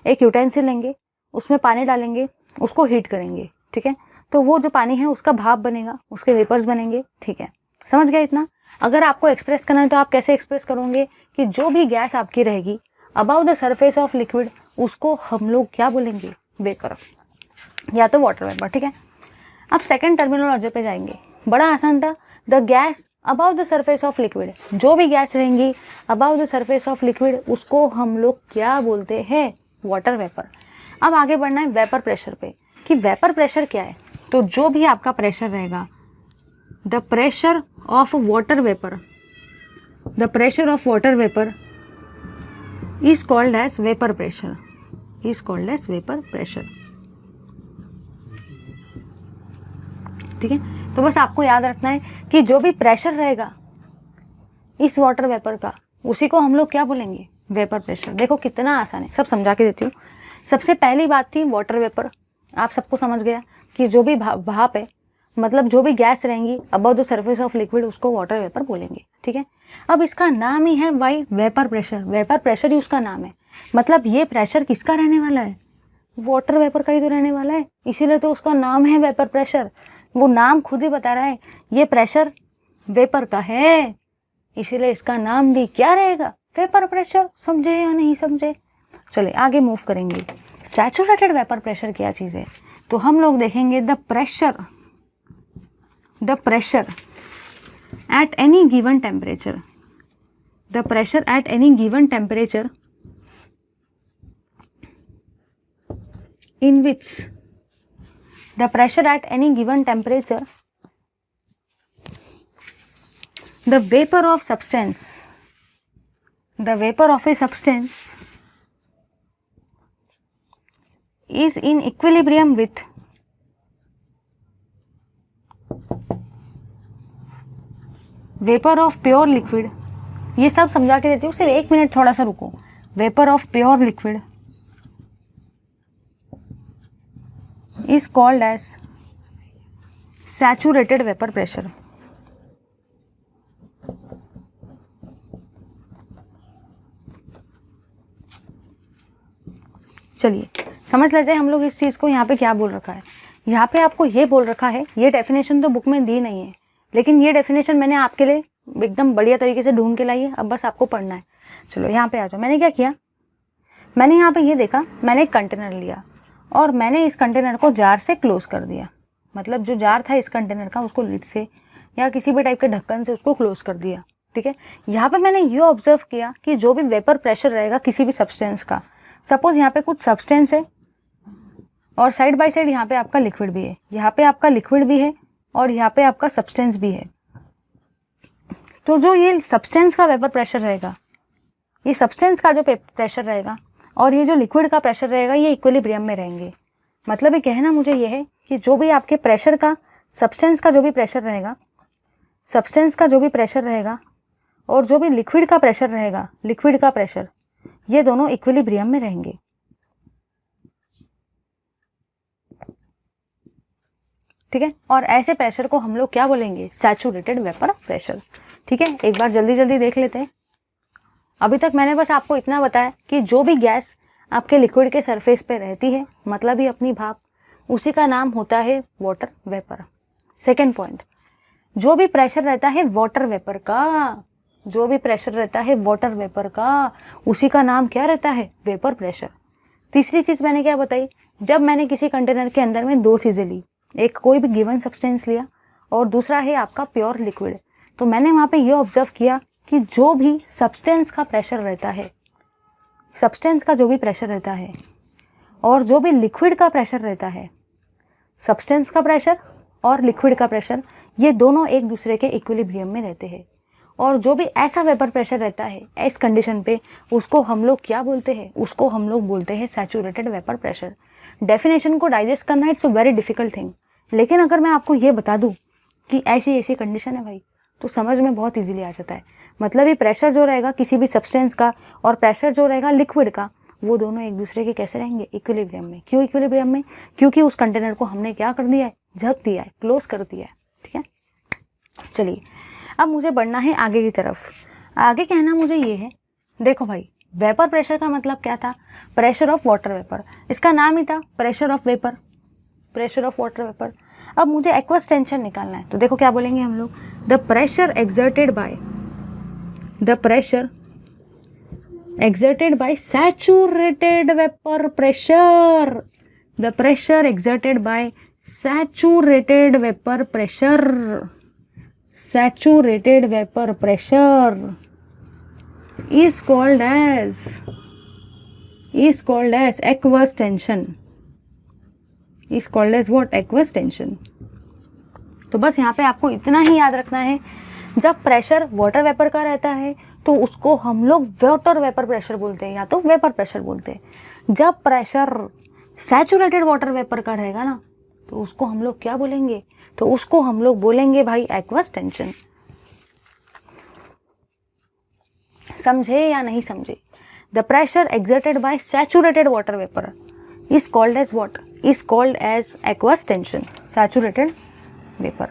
एक यूटेंसिल लेंगे, उसमें पानी डालेंगे, उसको हीट करेंगे, ठीक है। तो वो जो पानी है उसका भाप बनेगा, उसके वेपर्स बनेंगे, ठीक है। समझ गए इतना। अगर आपको एक्सप्रेस करना है तो आप कैसे एक्सप्रेस करोगे कि जो भी गैस आपकी रहेगी about the surface of liquid, उसको हम लोग क्या बोलेंगे, वेपर या तो वाटर वेपर, ठीक है। अब सेकंड टर्मिनोलॉजी पे जाएंगे। बड़ा आसान था, the gas about the surface of liquid, जो भी गैस रहेंगी about the surface of liquid उसको हम लोग क्या बोलते हैं, वाटर वेपर। अब आगे बढ़ना है वेपर प्रेशर पे, कि वेपर प्रेशर क्या है। तो जो भी आपका प्रेशर रहेगा, the pressure of water vapour, the pressure of water vapour is called as vapour pressure, is called as vapour pressure. ठीक है, तो बस आपको याद रखना है कि जो भी प्रेशर रहेगा इस वाटर वेपर का, उसी को हम लोग क्या बोलेंगे, वेपर प्रेशर। देखो कितना आसान है, सब समझा के देती हूँ। सबसे पहली बात थी वाटर वेपर, आप सबको समझ गया कि जो भी भाप है, मतलब जो भी गैस रहेंगी about the surface of liquid उसको वाटर वेपर बोलेंगे। ठीक है, अब इसका नाम ही है why vapour pressure, vapour pressure ही उसका नाम है। मतलब ये प्रेशर किसका रहने वाला है, वाटर वेपर का ही तो रहने वाला है, इसीलिए तो उसका नाम है वेपर प्रेशर। वो नाम खुद ही बता रहा है ये प्रेशर वेपर का है, इसीलिए इसका नाम भी क्या रहेगा, वेपर प्रेशर। समझे या नहीं समझे? चलिए आगे मूव करेंगे। सैचुरेटेड वेपर प्रेशर क्या चीज़ है, तो हम लोग देखेंगे the pressure at any given temperature, the pressure at any given temperature in which the pressure at any given temperature the vapor of substance, the vapor of a substance is in equilibrium with vapor of pure liquid। ये सब समझा के देती हूँ, सिर्फ एक minute थोड़ा सा रुको। vapor of pure liquid is called as saturated vapor pressure। चलिए समझ लेते हैं हम लोग इस चीज़ को। यहाँ पे क्या बोल रखा है, यहाँ पे आपको ये बोल रखा है, ये डेफिनेशन तो बुक में दी नहीं है, लेकिन ये डेफिनेशन मैंने आपके लिए एकदम बढ़िया तरीके से ढूंढ के लाई है, अब बस आपको पढ़ना है। चलो यहाँ पे आ जाओ। मैंने क्या किया, मैंने यहाँ पे ये देखा, मैंने एक कंटेनर लिया और मैंने इस कंटेनर को जार से क्लोज कर दिया। मतलब जो जार था इस कंटेनर का, उसको लिड से या किसी भी टाइप के ढक्कन से उसको क्लोज कर दिया। ठीक है, यहाँ पे मैंने ये ऑब्जर्व किया कि जो भी वेपर प्रेशर रहेगा किसी भी सब्सटेंस का, सपोज यहाँ पे कुछ सब्सटेंस है और साइड बाय साइड यहाँ पे आपका लिक्विड भी है, यहाँ पे आपका लिक्विड भी है और यहाँ पे आपका सब्सटेंस भी है। तो जो ये सब्सटेंस का वेपर प्रेशर रहेगा, ये सब्सटेंस का जो प्रेशर रहेगा और ये जो लिक्विड का प्रेशर रहेगा, ये इक्विलिब्रियम में रहेंगे। मतलब ये कहना मुझे ये है कि जो भी आपके प्रेशर का, सब्सटेंस का जो भी प्रेशर रहेगा, सब्सटेंस का जो भी प्रेशर रहेगा और जो भी लिक्विड का प्रेशर रहेगा, लिक्विड का प्रेशर, ये दोनों इक्विलिब्रियम में रहेंगे। ठीक है, और ऐसे प्रेशर को हम लोग क्या बोलेंगे, सैचुरेटेड वेपर प्रेशर। ठीक है, एक बार जल्दी जल्दी देख लेते हैं। अभी तक मैंने बस आपको इतना बताया कि जो भी गैस आपके लिक्विड के सरफेस पे रहती है, मतलब ही अपनी भाप, उसी का नाम होता है वाटर वेपर। सेकंड पॉइंट, जो भी प्रेशर रहता है वाटर वेपर का, जो भी प्रेशर रहता है वाटर वेपर का, उसी का नाम क्या रहता है, वेपर प्रेशर। तीसरी चीज़ मैंने क्या बताई, जब मैंने किसी कंटेनर के अंदर में दो चीज़ें ली, एक कोई भी गिवन सब्सटेंस लिया और दूसरा है आपका प्योर लिक्विड, तो मैंने वहाँ पे ये ऑब्जर्व किया कि जो भी सब्सटेंस का प्रेशर रहता है, सब्सटेंस का जो भी प्रेशर रहता है और जो भी लिक्विड का प्रेशर रहता है, सब्सटेंस का प्रेशर और लिक्विड का प्रेशर, ये दोनों एक दूसरे के इक्विलिब्रियम में रहते हैं। और जो भी ऐसा वेपर प्रेशर रहता है इस कंडीशन पे, उसको हम लोग क्या बोलते हैं, उसको हम लोग बोलते हैं सैचुरेटेड वेपर प्रेशर। डेफिनेशन को डाइजेस्ट करना it's a very difficult thing, लेकिन अगर मैं आपको ये बता दूँ कि ऐसी ऐसी कंडीशन है भाई, तो समझ में बहुत इजीली आ जाता है। मतलब ये प्रेशर जो रहेगा किसी भी सब्सटेंस का और प्रेशर जो रहेगा लिक्विड का, वो दोनों एक दूसरे के कैसे रहेंगे, इक्विलिब्रियम में। क्यों इक्विलिब्रियम में, क्योंकि उस कंटेनर को हमने क्या कर दिया है, ढक दिया है, क्लोज कर दिया है। ठीक है, चलिए अब मुझे बढ़ना है आगे की तरफ। आगे कहना मुझे ये है, देखो भाई वेपर प्रेशर का मतलब क्या था, प्रेशर ऑफ वाटर वेपर, इसका नाम ही था pressure of vapour, pressure of water vapour. अब मुझे एक्वस टेंशन निकालना है, तो देखो क्या बोलेंगे हम लोग, the pressure exerted by, the pressure exerted by saturated vapor pressure, the pressure exerted by saturated vapor pressure, saturated vapor pressure is called as aqueous tension. Is called as what? Aqueous tension. तो बस यहाँ पे आपको इतना ही याद रखना है, जब प्रेशर वाटर वेपर का रहता है तो उसको हम लोग वाटर वेपर प्रेशर बोलते हैं या तो वेपर प्रेशर बोलते हैं। जब प्रेशर सैचुरेटेड वाटर वेपर का रहेगा ना तो उसको हम लोग क्या बोलेंगे? तो उसको हम लोग बोलेंगे भाई एक्वस टेंशन। समझे या नहीं समझे? The pressure exerted by saturated water vapour is called as what? Is called as aqueous tension, saturated vapour.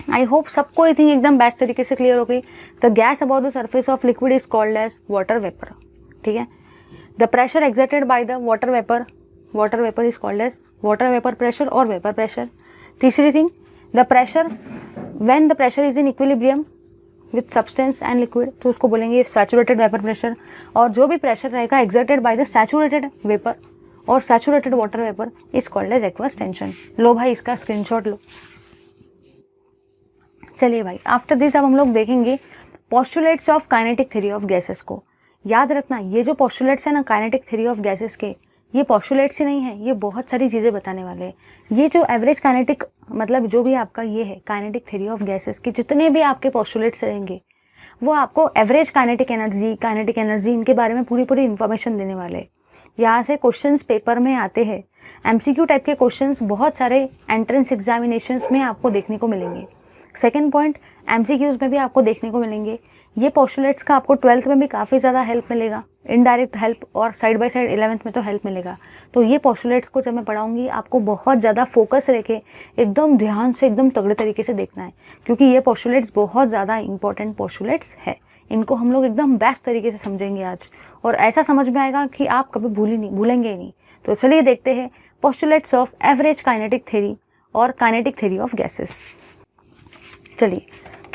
I hope सबको आई थिंक एकदम बेस्ट तरीके से क्लियर हो गई। The gas about the surface of liquid is called as water vapour. ठीक है, the pressure exerted by the water vapour is called as water vapour pressure और vapour pressure. तीसरी thing, the pressure when the pressure is in equilibrium with substance and liquid तो उसको बोलेंगे saturated vapour pressure. और जो भी pressure रहेगा exerted by the saturated vapour और saturated water vapour is called as aqueous tension. लो भाई, इसका स्क्रीनशॉट लो। चलिए भाई, आफ्टर दिस अब हम लोग देखेंगे postulates of kinetic theory of gases को। याद रखना, ये जो पोस्टुलेट्स है ना काइनेटिक थ्योरी ऑफ गैसेस के, ये पोस्टुलेट्स ही नहीं है, ये बहुत सारी चीज़ें बताने वाले हैं। ये जो एवरेज काइनेटिक मतलब जो भी आपका ये है काइनेटिक थ्योरी ऑफ गैसेस के जितने भी आपके पोस्टुलेट्स रहेंगे वो आपको एवरेज काइनेटिक एनर्जी इनके बारे में पूरी इन्फॉर्मेशन देने वाले हैं। यहाँ से क्वेश्चंस पेपर में आते हैं, एमसीक्यू टाइप के क्वेश्चंस बहुत सारे एंट्रेंस एग्जामिनेशंस में आपको देखने को मिलेंगे। सेकेंड पॉइंट, एमसीक्यूज में भी आपको देखने को मिलेंगे। ये पोस्टुलेट्स का आपको 12th में भी काफ़ी ज़्यादा हेल्प मिलेगा, इनडायरेक्ट हेल्प, और साइड बाय साइड 11th में तो हेल्प मिलेगा। तो ये पोस्टुलेट्स को जब मैं पढ़ाऊंगी आपको बहुत ज़्यादा फोकस रह के एकदम ध्यान से एकदम तगड़े तरीके से देखना है, क्योंकि ये पोस्टुलेट्स बहुत ज़्यादा इंपॉर्टेंट पोस्टुलेट्स है। इनको हम लोग एकदम बेस्ट तरीके से समझेंगे आज, और ऐसा समझ में आएगा कि आप कभी भूलेंगे ही नहीं। तो चलिए देखते हैं postulates of average kinetic theory और काइनेटिक थ्योरी ऑफ गैसेस। चलिए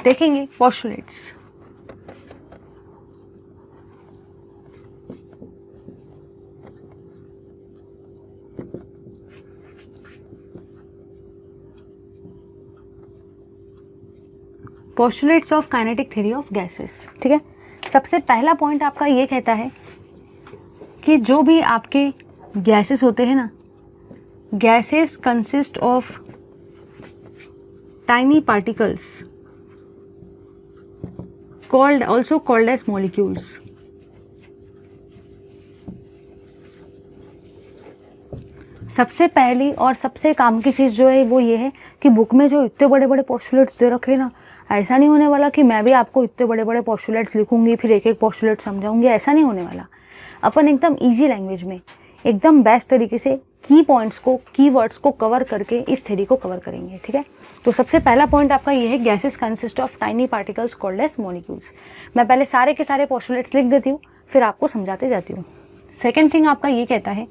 देखेंगे postulates. Postulates of kinetic theory of gases. ठीक है, सबसे पहला पॉइंट आपका ये कहता है कि जो भी आपके गैसेस होते हैं ना, gases consist of tiny particles also called as molecules। सबसे पहली और सबसे काम की चीज़ जो है वो ये है कि बुक में जो इतने बड़े बड़े पोस्टुलेट्स दे रखे हैं ना, ऐसा नहीं होने वाला कि मैं भी आपको इतने बड़े बड़े पोस्टुलेट्स लिखूंगी फिर एक एक पोस्टुलेट समझाऊंगी, ऐसा नहीं होने वाला। अपन एकदम ईजी लैंग्वेज में एकदम बेस्ट तरीके से की पॉइंट्स को, की वर्ड्स को कवर करके इस थ्योरी को कवर करेंगे। ठीक है, तो सबसे पहला पॉइंट आपका ये है gases consist of tiny particles called as molecules. मैं पहले सारे के सारे पोस्टुलेट्स लिख देती हूँ फिर आपको समझाते जाती हूँ। सेकेंड थिंग आपका ये कहता है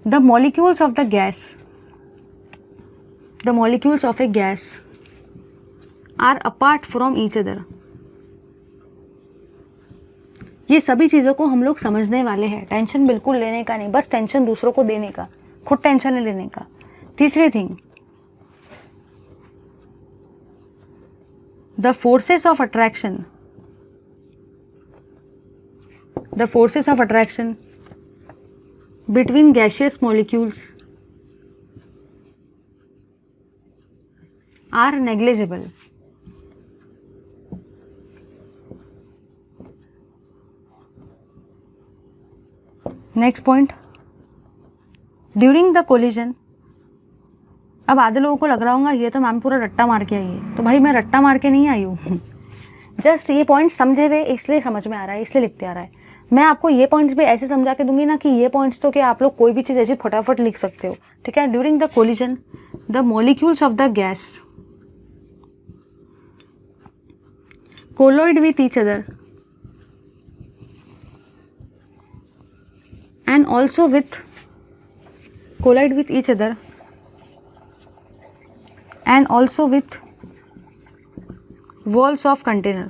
the molecules of a gas are apart from each other. ये सभी चीज़ों को हम लोग समझने वाले हैं, टेंशन बिल्कुल लेने का नहीं, बस टेंशन दूसरों को देने का, खुद टेंशन नहीं लेने का। तीसरी thing, the forces of attraction between gaseous molecules are negligible। Next point, during the collision. अब आधे लोगों को लग रहा होगा ये तो मैम पूरा रट्टा मार के आई है, तो भाई मैं रट्टा मार के नहीं आई हूँ, जस्ट ये पॉइंट समझे हुए इसलिए समझ में आ रहा है, इसलिए लिखते आ रहा है। मैं आपको ये पॉइंट्स भी ऐसे समझा के दूंगी ना कि ये पॉइंट्स तो क्या आप लोग कोई भी चीज़ ऐसी फटाफट लिख सकते हो। ठीक है, during the collision the molecules of the gas colloid with each other and also collide with each other and also with walls of container।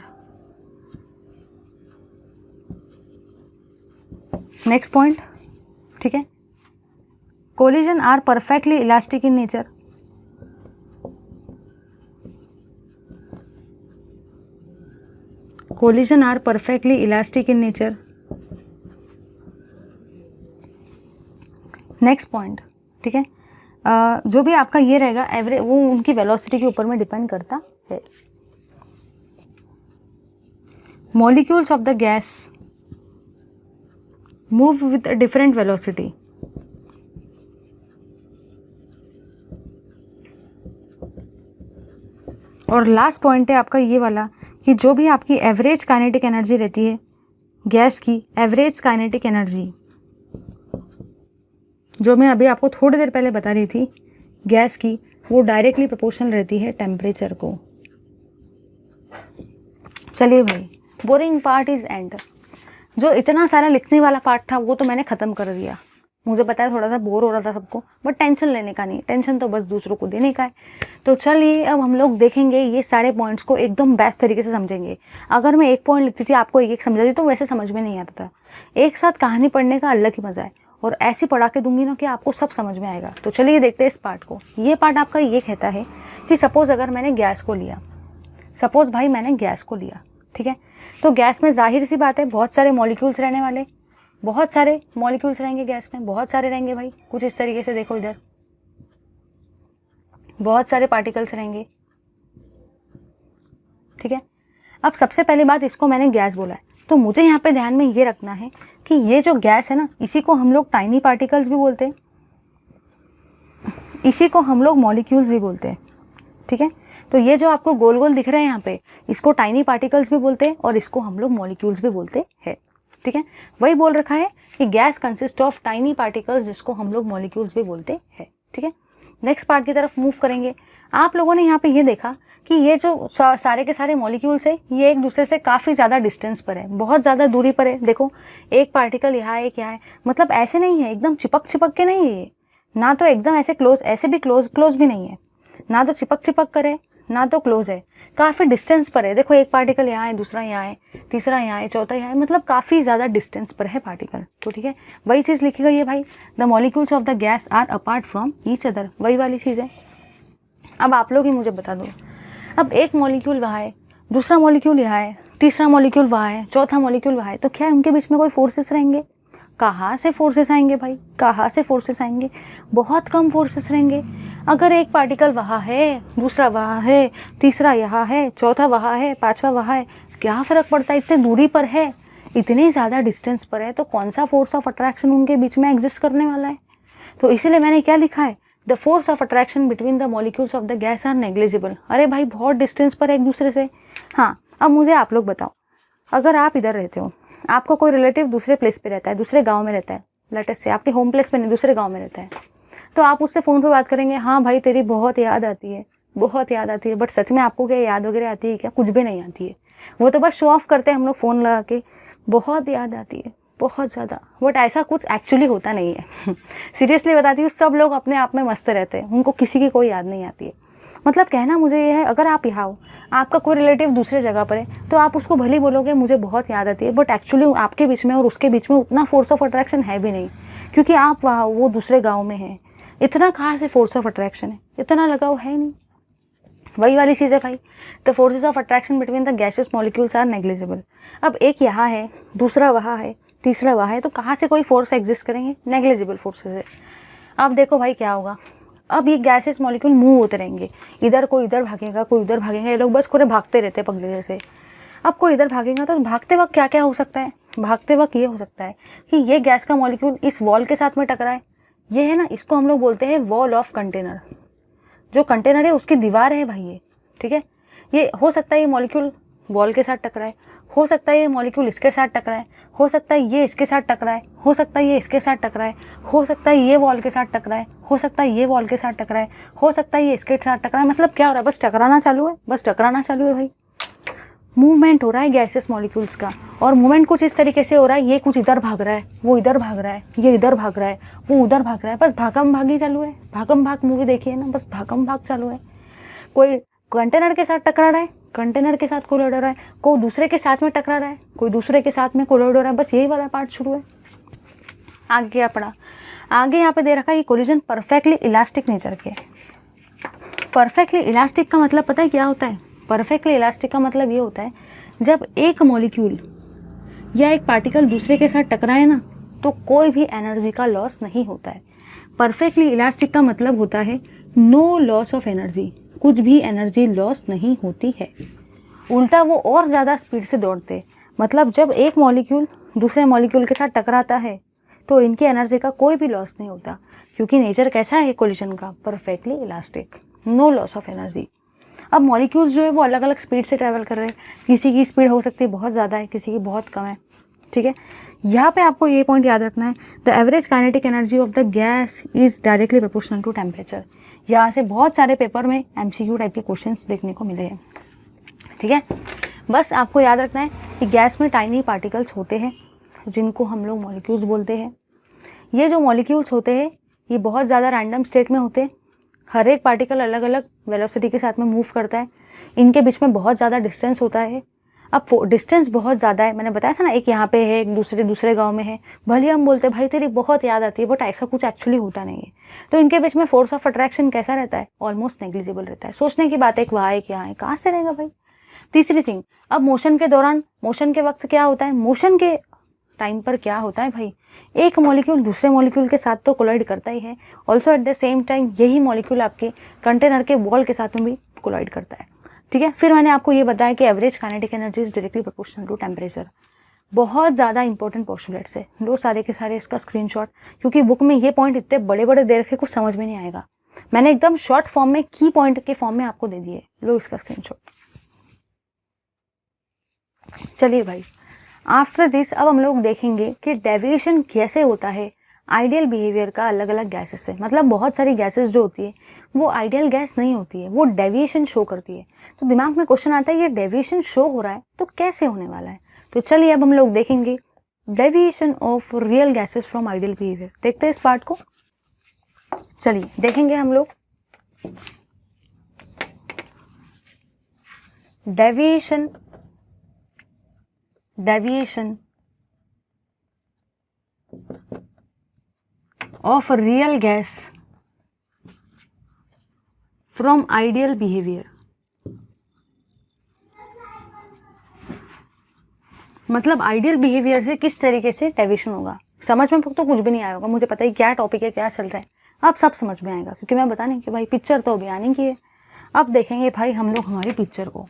Next point, ठीक है, collision are perfectly elastic in nature. Collision are perfectly elastic in nature. Next point, ठीक है, जो भी आपका ये रहेगा average, वो उनकी वेलोसिटी के ऊपर में डिपेंड करता है। Molecules of the gas move with different velocity. और लास्ट पॉइंट है आपका ये वाला कि जो भी आपकी एवरेज काइनेटिक एनर्जी रहती है गैस की, एवरेज काइनेटिक एनर्जी जो मैं अभी आपको थोड़ी देर पहले बता रही थी गैस की, वो डायरेक्टली प्रोपोर्शनल रहती है टेम्परेचर को। चलिए भाई, बोरिंग पार्ट इज एंड। जो इतना सारा लिखने वाला पार्ट था वो तो मैंने ख़त्म कर दिया। मुझे पता है थोड़ा सा बोर हो रहा था सबको, बट टेंशन लेने का नहीं, टेंशन तो बस दूसरों को देने का है। तो चलिए अब हम लोग देखेंगे ये सारे पॉइंट्स को एकदम बेस्ट तरीके से समझेंगे। अगर मैं एक पॉइंट लिखती थी आपको एक एक समझाती तो वैसे समझ में नहीं आता था। एक साथ कहानी पढ़ने का अलग ही मज़ा है, और ऐसी पढ़ा के दूंगी ना कि आपको सब समझ में आएगा। तो चलिए देखते हैं इस पार्ट को। ये पार्ट आपका ये कहता है कि सपोज़ अगर मैंने गैस को लिया, सपोज़ भाई मैंने गैस को लिया, ठीक है, तो गैस में जाहिर सी बात है बहुत सारे मॉलिक्यूल्स रहने वाले, बहुत सारे मॉलिक्यूल्स रहेंगे गैस में, बहुत सारे रहेंगे भाई। कुछ इस तरीके से देखो, इधर बहुत सारे पार्टिकल्स रहेंगे, ठीक है। अब सबसे पहली बात, इसको मैंने गैस बोला है, तो मुझे यहाँ पे ध्यान में ये रखना है कि ये जो गैस है ना, इसी को हम लोग टाइनी पार्टिकल्स भी बोलते हैं, इसी को हम लोग मॉलिक्यूल्स भी बोलते हैं, ठीक है। तो ये जो आपको गोल गोल दिख रहे हैं यहाँ पे, इसको टाइनी पार्टिकल्स भी बोलते हैं और इसको हम लोग मॉलिक्यूल्स भी बोलते हैं, ठीक है। वही बोल रखा है कि gas consist of tiny particles, जिसको हम लोग मॉलिक्यूल्स भी बोलते हैं, ठीक है। नेक्स्ट पार्ट की तरफ मूव करेंगे। आप लोगों ने यहाँ पे ये देखा कि ये जो सारे के सारे मॉलिक्यूल्स है, ये एक दूसरे से काफ़ी ज़्यादा डिस्टेंस पर है, बहुत ज़्यादा दूरी पर है। देखो, एक पार्टिकल यहाँ है, एक यहाँ है, मतलब ऐसे नहीं है एकदम चिपक चिपक के नहीं है ये, ना तो एकदम ऐसे क्लोज, ऐसे भी क्लोज भी नहीं है, ना तो चिपक कर है, ना तो क्लोज है, काफ़ी डिस्टेंस पर है। देखो, एक पार्टिकल यहाँ है, दूसरा यहाँ है, तीसरा यहाँ है, चौथा यहाँ है, मतलब काफ़ी ज़्यादा डिस्टेंस पर है पार्टिकल। तो ठीक है, वही चीज़ लिखी गई है भाई, the molecules of the gas are apart from each other, वही वाली चीज़ है। अब आप लोग ही मुझे बता दो, अब एक मॉलिक्यूल वहाँ है, दूसरा मॉलिक्यूल यहाँ है, तीसरा मॉलिक्यूल वहाँ है, चौथा मॉलिक्यूल वहाँ है, तो क्या उनके बीच में कोई फोर्सेस रहेंगे? कहाँ से फोर्सेस आएंगे भाई, कहाँ से फोर्सेस आएंगे? बहुत कम फोर्सेस रहेंगे। अगर एक पार्टिकल वहाँ है, दूसरा वहाँ है, तीसरा यहाँ है, चौथा वहाँ है, पांचवा वहाँ है, क्या फ़र्क पड़ता है? इतने दूरी पर है, इतनी ज़्यादा डिस्टेंस पर है, तो कौन सा फोर्स ऑफ अट्रैक्शन उनके बीच में एग्जिस्ट करने वाला है? तो इसीलिए मैंने क्या लिखा है, the force of attraction between the molecules of the gas are negligible. अरे भाई, बहुत डिस्टेंस पर है एक दूसरे से। हाँ, अब मुझे आप लोग बताओ, अगर आप इधर रहते हो, आपका कोई रिलेटिव दूसरे प्लेस पे रहता है, दूसरे गांव में रहता है, लेट अस से आपके होम प्लेस पे नहीं, दूसरे गांव में रहता है, तो आप उससे फ़ोन पे बात करेंगे, हाँ भाई तेरी बहुत याद आती है, बहुत याद आती है, बट सच में आपको क्या याद वगैरह आती है क्या? कुछ भी नहीं आती है, वो तो बस शो ऑफ करते हैं हम लोग फ़ोन लगा के, बहुत याद आती है, बहुत ज़्यादा, बट ऐसा कुछ एक्चुअली होता नहीं है। सीरियसली बताती हूँ, सब लोग अपने आप में मस्त रहते हैं, उनको किसी की कोई याद नहीं आती है। मतलब कहना मुझे ये है, अगर आप यहाँ हो, आपका कोई रिलेटिव दूसरे जगह पर है, तो आप उसको भले बोलोगे मुझे बहुत याद आती है, बट एक्चुअली आपके बीच में और उसके बीच में उतना फोर्स ऑफ अट्रैक्शन है भी नहीं, क्योंकि आप वहाँ, वो दूसरे गाँव में है। इतना कहाँ से फोर्स ऑफ अट्रैक्शन है, इतना लगाव है नहीं। वही वाली चीज़ है भाई, the forces of attraction between the gases molecules are negligible. अब एक यहाँ है, दूसरा वहाँ है, तीसरा वहाँ है, तो कहाँ से कोई फोर्स एग्जिस्ट करेंगे? नेग्लिजिबल फोर्सेस है। अब देखो भाई क्या होगा, अब ये गैसेस मॉलिक्यूल मूव होते रहेंगे, इधर कोई इधर भागेगा, कोई उधर भागेगा, ये लोग बस पूरे भागते रहते हैं पगले जैसे। अब कोई इधर भागेगा, तो भागते वक्त क्या क्या हो सकता है? भागते वक्त ये हो सकता है कि ये गैस का मॉलिक्यूल इस वॉल के साथ में टकराए, ये है ना, इसको हम लोग बोलते हैं वॉल ऑफ कंटेनर। जो कंटेनर है उसकी दीवार है भाई ये, ठीक है। ये हो सकता है ये मॉलिक्यूल वॉल के साथ टकराए, हो सकता है ये मॉलिक्यूल इसके साथ टकराए, हो सकता है ये इसके साथ टकराए, हो सकता है ये इसके साथ टकराए, हो सकता है ये वॉल के साथ टकराए, हो सकता है ये वॉल के साथ टकराए, हो सकता है ये इसके साथ टकराए। मतलब क्या हो रहा है? बस टकराना चालू है, बस टकराना चालू है भाई। मूवमेंट हो रहा है गैसेस मॉलिक्यूल्स का, और मूवमेंट कुछ इस तरीके से हो रहा है, ये कुछ इधर भाग रहा है, वो इधर भाग रहा है, ये इधर भाग रहा है, वो उधर भाग रहा है, बस भागम भागी चालू है। भागम भाग मूवी देखिए ना, बस भागम भाग चालू है। कोई कंटेनर के साथ टकरा रहा है, कंटेनर के साथ कोई लड़ रहा है, कोई दूसरे के साथ में टकरा रहा है, कोई दूसरे के साथ में कोई लड़ रहा है, बस यही वाला पार्ट शुरू है। आगे क्या पढ़ा, आगे यहाँ पे दे रखा है ये कोलिजन परफेक्टली इलास्टिक नेचर के। परफेक्टली इलास्टिक का मतलब पता है क्या होता है? परफेक्टली इलास्टिक का मतलब ये होता है जब एक मॉलिक्यूल या एक पार्टिकल दूसरे के साथ टकराए ना तो कोई भी एनर्जी का लॉस नहीं होता है। परफेक्टली इलास्टिक का मतलब होता है नो लॉस ऑफ एनर्जी, कुछ भी एनर्जी लॉस नहीं होती है। उल्टा वो और ज़्यादा स्पीड से दौड़ते, मतलब जब एक मॉलिक्यूल दूसरे मॉलिक्यूल के साथ टकराता है तो इनकी एनर्जी का कोई भी लॉस नहीं होता, क्योंकि नेचर कैसा है कोलिजन का? Perfectly elastic, no loss of energy. अब मॉलिक्यूल्स जो है वो अलग अलग स्पीड से ट्रैवल कर रहे हैं, किसी की स्पीड हो सकती है बहुत ज़्यादा है, किसी की बहुत कम है, ठीक है। यहाँ पे आपको ये पॉइंट याद रखना है, the average kinetic energy of the gas is directly proportional to temperature. यहाँ से बहुत सारे पेपर में MCQ टाइप के क्वेश्चंस देखने को मिले हैं, ठीक है। बस आपको याद रखना है कि गैस में टाइनी पार्टिकल्स होते हैं जिनको हम लोग मॉलिक्यूल्स बोलते हैं। ये जो मॉलिक्यूल्स होते हैं ये बहुत ज़्यादा रैंडम स्टेट में होते हैं, हर एक पार्टिकल अलग अलग वेलोसिटी के साथ में मूव करता है, इनके बीच में बहुत ज़्यादा डिस्टेंस होता है। अब डिस्टेंस बहुत ज़्यादा है, मैंने बताया था ना, एक यहाँ पे है, एक दूसरे गांव में है, भले हम बोलते हैं भाई तेरी बहुत याद आती है, बट ऐसा कुछ एक्चुअली होता नहीं है। तो इनके बीच में फोर्स ऑफ अट्रैक्शन कैसा रहता है? ऑलमोस्ट नेग्लिजिबल रहता है। सोचने की बात है, एक वहाँ है, यहाँ है, कहाँ से रहेगा भाई? तीसरी थिंग, अब मोशन के दौरान, मोशन के वक्त क्या होता है, मोशन के टाइम पर क्या होता है भाई, एक मॉलिक्यूल दूसरे मॉलिक्यूल के साथ तो कोलाइड करता ही है, also at the same time यही मॉलिक्यूल आपके कंटेनर के वॉल के साथ में भी कोलाइड करता है, ठीक है। फिर मैंने आपको ये बताया कि average kinetic energy is directly proportional to temperature. बहुत ज़्यादा इंपॉर्टेंट पोस्टुलेट्स है, लो सारे के सारे इसका स्क्रीनशॉट, क्योंकि बुक में ये पॉइंट इतने बड़े बड़े दे रखे कुछ समझ में नहीं आएगा। मैंने एकदम शॉर्ट फॉर्म में की पॉइंट के फॉर्म में आपको दे दिए, लो इसका स्क्रीनशॉट। चलिए भाई, आफ्टर दिस अब हम लोग देखेंगे कि डेविएशन कैसे होता है आइडियल बिहेवियर का अलग अलग गैसेस से। मतलब बहुत सारी गैसेस जो होती है वो आइडियल गैस नहीं होती है, वो डेविएशन शो करती है। तो दिमाग में क्वेश्चन आता है ये डेविएशन शो हो रहा है तो कैसे होने वाला है? तो चलिए अब हम लोग देखेंगे deviation of real gases from ideal behaviour. देखते हैं इस पार्ट को, चलिए देखेंगे हम लोग। Deviation of a real gas from ideal behavior। मतलब आइडियल बिहेवियर से किस तरीके से डेविएशन होगा। समझ में तो कुछ भी नहीं आया होगा, मुझे पता है क्या टॉपिक है, क्या चल रहा है, अब सब समझ में आएगा, क्योंकि मैं बता नहीं कि भाई पिक्चर तो अभी आने की है। अब देखेंगे भाई हम लोग हमारी पिक्चर को।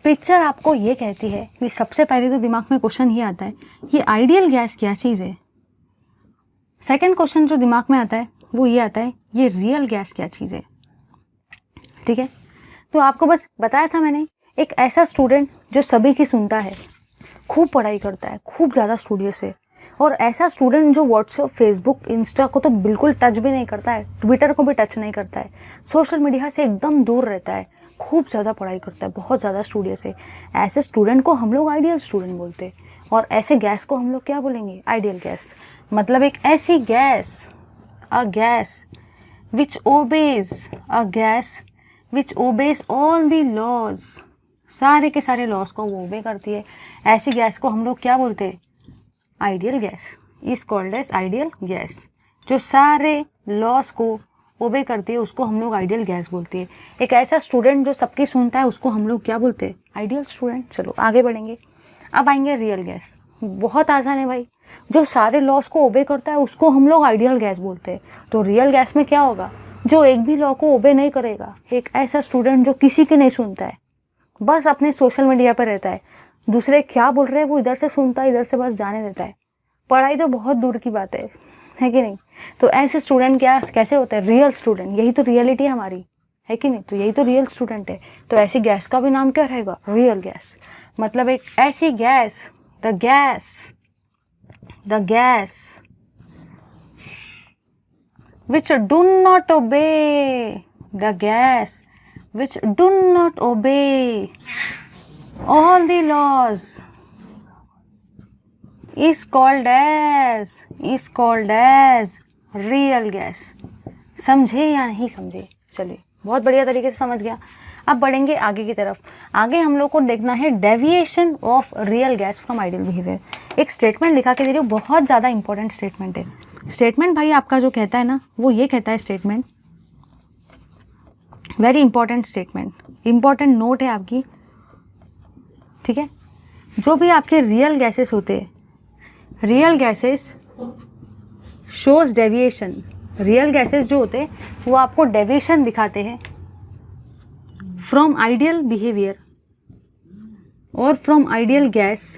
पिक्चर आपको ये कहती है कि सबसे पहले तो दिमाग में क्वेश्चन ये आता है कि आइडियल गैस क्या चीज़ है। सेकंड क्वेश्चन जो दिमाग में आता है वो ये आता है ये रियल गैस क्या चीज़ है, ठीक है। तो आपको बस बताया था मैंने, एक ऐसा स्टूडेंट जो सभी की सुनता है, खूब पढ़ाई करता है, खूब ज़्यादा स्टूडियस है, और ऐसा स्टूडेंट जो व्हाट्सएप, फेसबुक, इंस्टा को तो बिल्कुल टच भी नहीं करता है, ट्विटर को भी टच नहीं करता है, सोशल मीडिया से एकदम दूर रहता है, खूब ज़्यादा पढ़ाई करता है, बहुत ज़्यादा स्टूडियस है। ऐसे स्टूडेंट को हम लोग आइडियल स्टूडेंट बोलते हैं, और ऐसे गैस को हम लोग क्या बोलेंगे? Ideal gas. मतलब एक ऐसी गैस, a gas which obeys all the laws, सारे के सारे लॉज को वो ओबे करती है। ऐसी गैस को हम लोग क्या बोलते हैं? Ideal gas is called as ideal gas. जो सारे लॉस को ओबे करती है उसको हम लोग आइडियल गैस बोलते हैं। एक ऐसा स्टूडेंट जो सबकी सुनता है उसको हम लोग क्या बोलते हैं? Ideal student. चलो आगे बढ़ेंगे, अब आएंगे रियल गैस। बहुत आसान है भाई, जो सारे लॉस को ओबे करता है उसको हम लोग आइडियल गैस बोलते हैं। तो रियल गैस में क्या होगा? जो एक भी लॉ को ओबे नहीं करेगा, एक ऐसा स्टूडेंट जो किसी की नहीं सुनता है, बस अपने सोशल मीडिया पर रहता है, दूसरे क्या बोल रहे हैं वो इधर से सुनता है, इधर से बस जाने देता है, पढ़ाई तो बहुत दूर की बात है कि नहीं। तो ऐसे स्टूडेंट क्या कैसे होते हैं? Real student. यही तो रियलिटी हमारी है कि नहीं, तो यही तो रियल स्टूडेंट है। तो ऐसी गैस का भी नाम क्या रहेगा? Real gas. मतलब एक ऐसी gas, the gas which do not obey, the gas which do not obey all the laws is called as real gas। समझे या नहीं समझे? चलिए बहुत बढ़िया तरीके से समझ गया। अब बढ़ेंगे आगे की तरफ। आगे हम लोग को देखना है deviation of real gas from ideal behaviour. एक स्टेटमेंट लिखा के दे रही हूँ, बहुत ज़्यादा इंपॉर्टेंट स्टेटमेंट है। स्टेटमेंट भाई आपका जो कहता है ना, वो ये कहता है statement, very important statement, important note है आपकी, ठीक है। जो भी आपके रियल गैसेस होते हैं, real gases shows deviation, real gases जो होते हैं वो आपको डेविएशन दिखाते हैं फ्रॉम आइडियल बिहेवियर और from ideal gas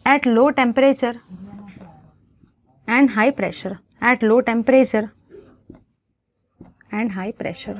at low temperature and high pressure, at low temperature and high pressure.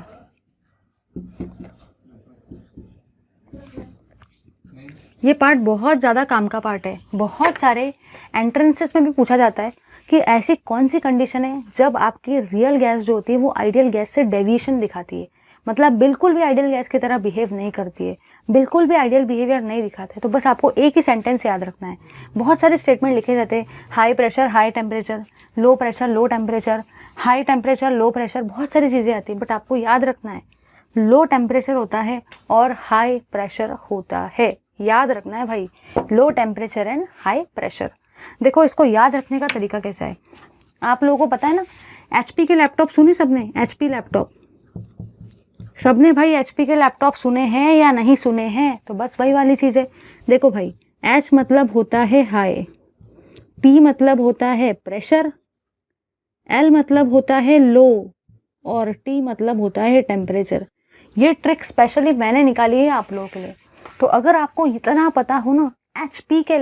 ये पार्ट बहुत ज़्यादा काम का पार्ट है, बहुत सारे एंट्रेंसेस में भी पूछा जाता है कि ऐसी कौन सी कंडीशन है जब आपकी रियल गैस जो होती है वो आइडियल गैस से डेविएशन दिखाती है, मतलब बिल्कुल भी आइडियल गैस की तरह बिहेव नहीं करती है, बिल्कुल भी आइडियल बिहेवियर नहीं दिखाते। तो बस आपको एक ही सेंटेंस याद रखना है। बहुत सारे स्टेटमेंट लिखे जाते हैं, high pressure high temperature, low pressure low temperature, high temperature low pressure, बहुत सारी चीज़ें आती हैं, बट आपको याद रखना है लो टेम्परेचर होता है और हाई प्रेशर होता है, याद रखना है भाई, low temperature and high pressure. देखो इसको याद रखने का तरीका कैसा है, आप लोगों को पता है ना, HP के लैपटॉप सुने सबने, HP लैपटॉप सबने भाई HP के लैपटॉप सुने हैं या नहीं सुने हैं, तो बस वही वाली चीज़ है। देखो भाई H मतलब होता है हाई, P मतलब होता है प्रेशर, L मतलब होता है लो और T मतलब होता है टेम्परेचर। ये ट्रिक स्पेशली मैंने निकाली है आप लोगों के लिए। तो अगर आपको इतना पता हो ना HP के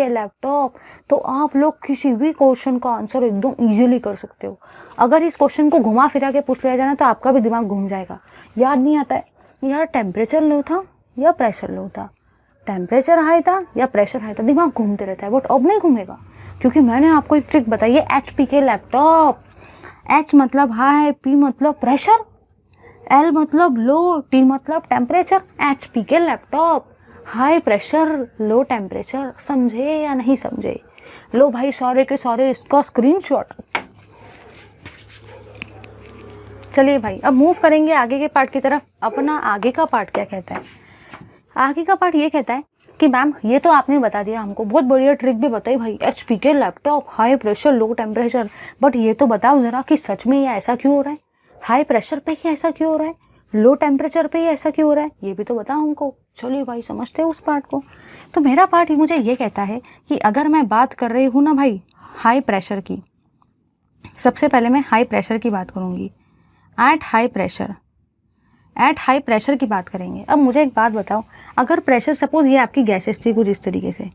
लैपटॉप, तो आप लोग किसी भी क्वेश्चन का आंसर एकदम इजीली कर सकते हो। अगर इस क्वेश्चन को घुमा फिरा के पूछ लिया जाए ना तो आपका भी दिमाग घूम जाएगा, याद नहीं आता है यार टेम्परेचर लो था या प्रेशर लो था, टेम्परेचर हाई था या प्रेशर हाई था, दिमाग घूमते रहता है। बट अब नहीं घूमेगा क्योंकि मैंने आपको एक ट्रिक बताई है, HP के लैपटॉप, H मतलब हाई, P मतलब प्रेशर, L मतलब लो, T मतलब टेम्परेचर, HP के laptop, high pressure low temperature, समझे या नहीं समझे? लो भाई सारे के सारे इसका स्क्रीनशॉट। चलिए भाई अब मूव करेंगे आगे के पार्ट की तरफ। अपना आगे का पार्ट क्या कहता है? आगे का पार्ट ये कहता है कि मैम ये तो आपने बता दिया हमको, बहुत बढ़िया ट्रिक भी बताई भाई, HP के laptop, high pressure low temperature, but ये तो बताओ ज़रा कि सच में ये ऐसा क्यों हो रहा है, हाई प्रेशर पे ही ऐसा क्यों हो रहा है, लो टेम्परेचर पे ही ऐसा क्यों हो रहा है, ये भी तो बताओ हमको। चलिए भाई समझते हैं उस पार्ट को। तो मेरा पार्ट ही मुझे ये कहता है कि अगर मैं बात कर रही हूँ ना भाई हाई प्रेशर की, सबसे पहले मैं हाई प्रेशर की बात करूँगी, एट हाई प्रेशर की बात करेंगे। अब मुझे एक बात बताओ, अगर प्रेशर सपोज ये आपकी गैसेस थी कुछ इस तरीके से,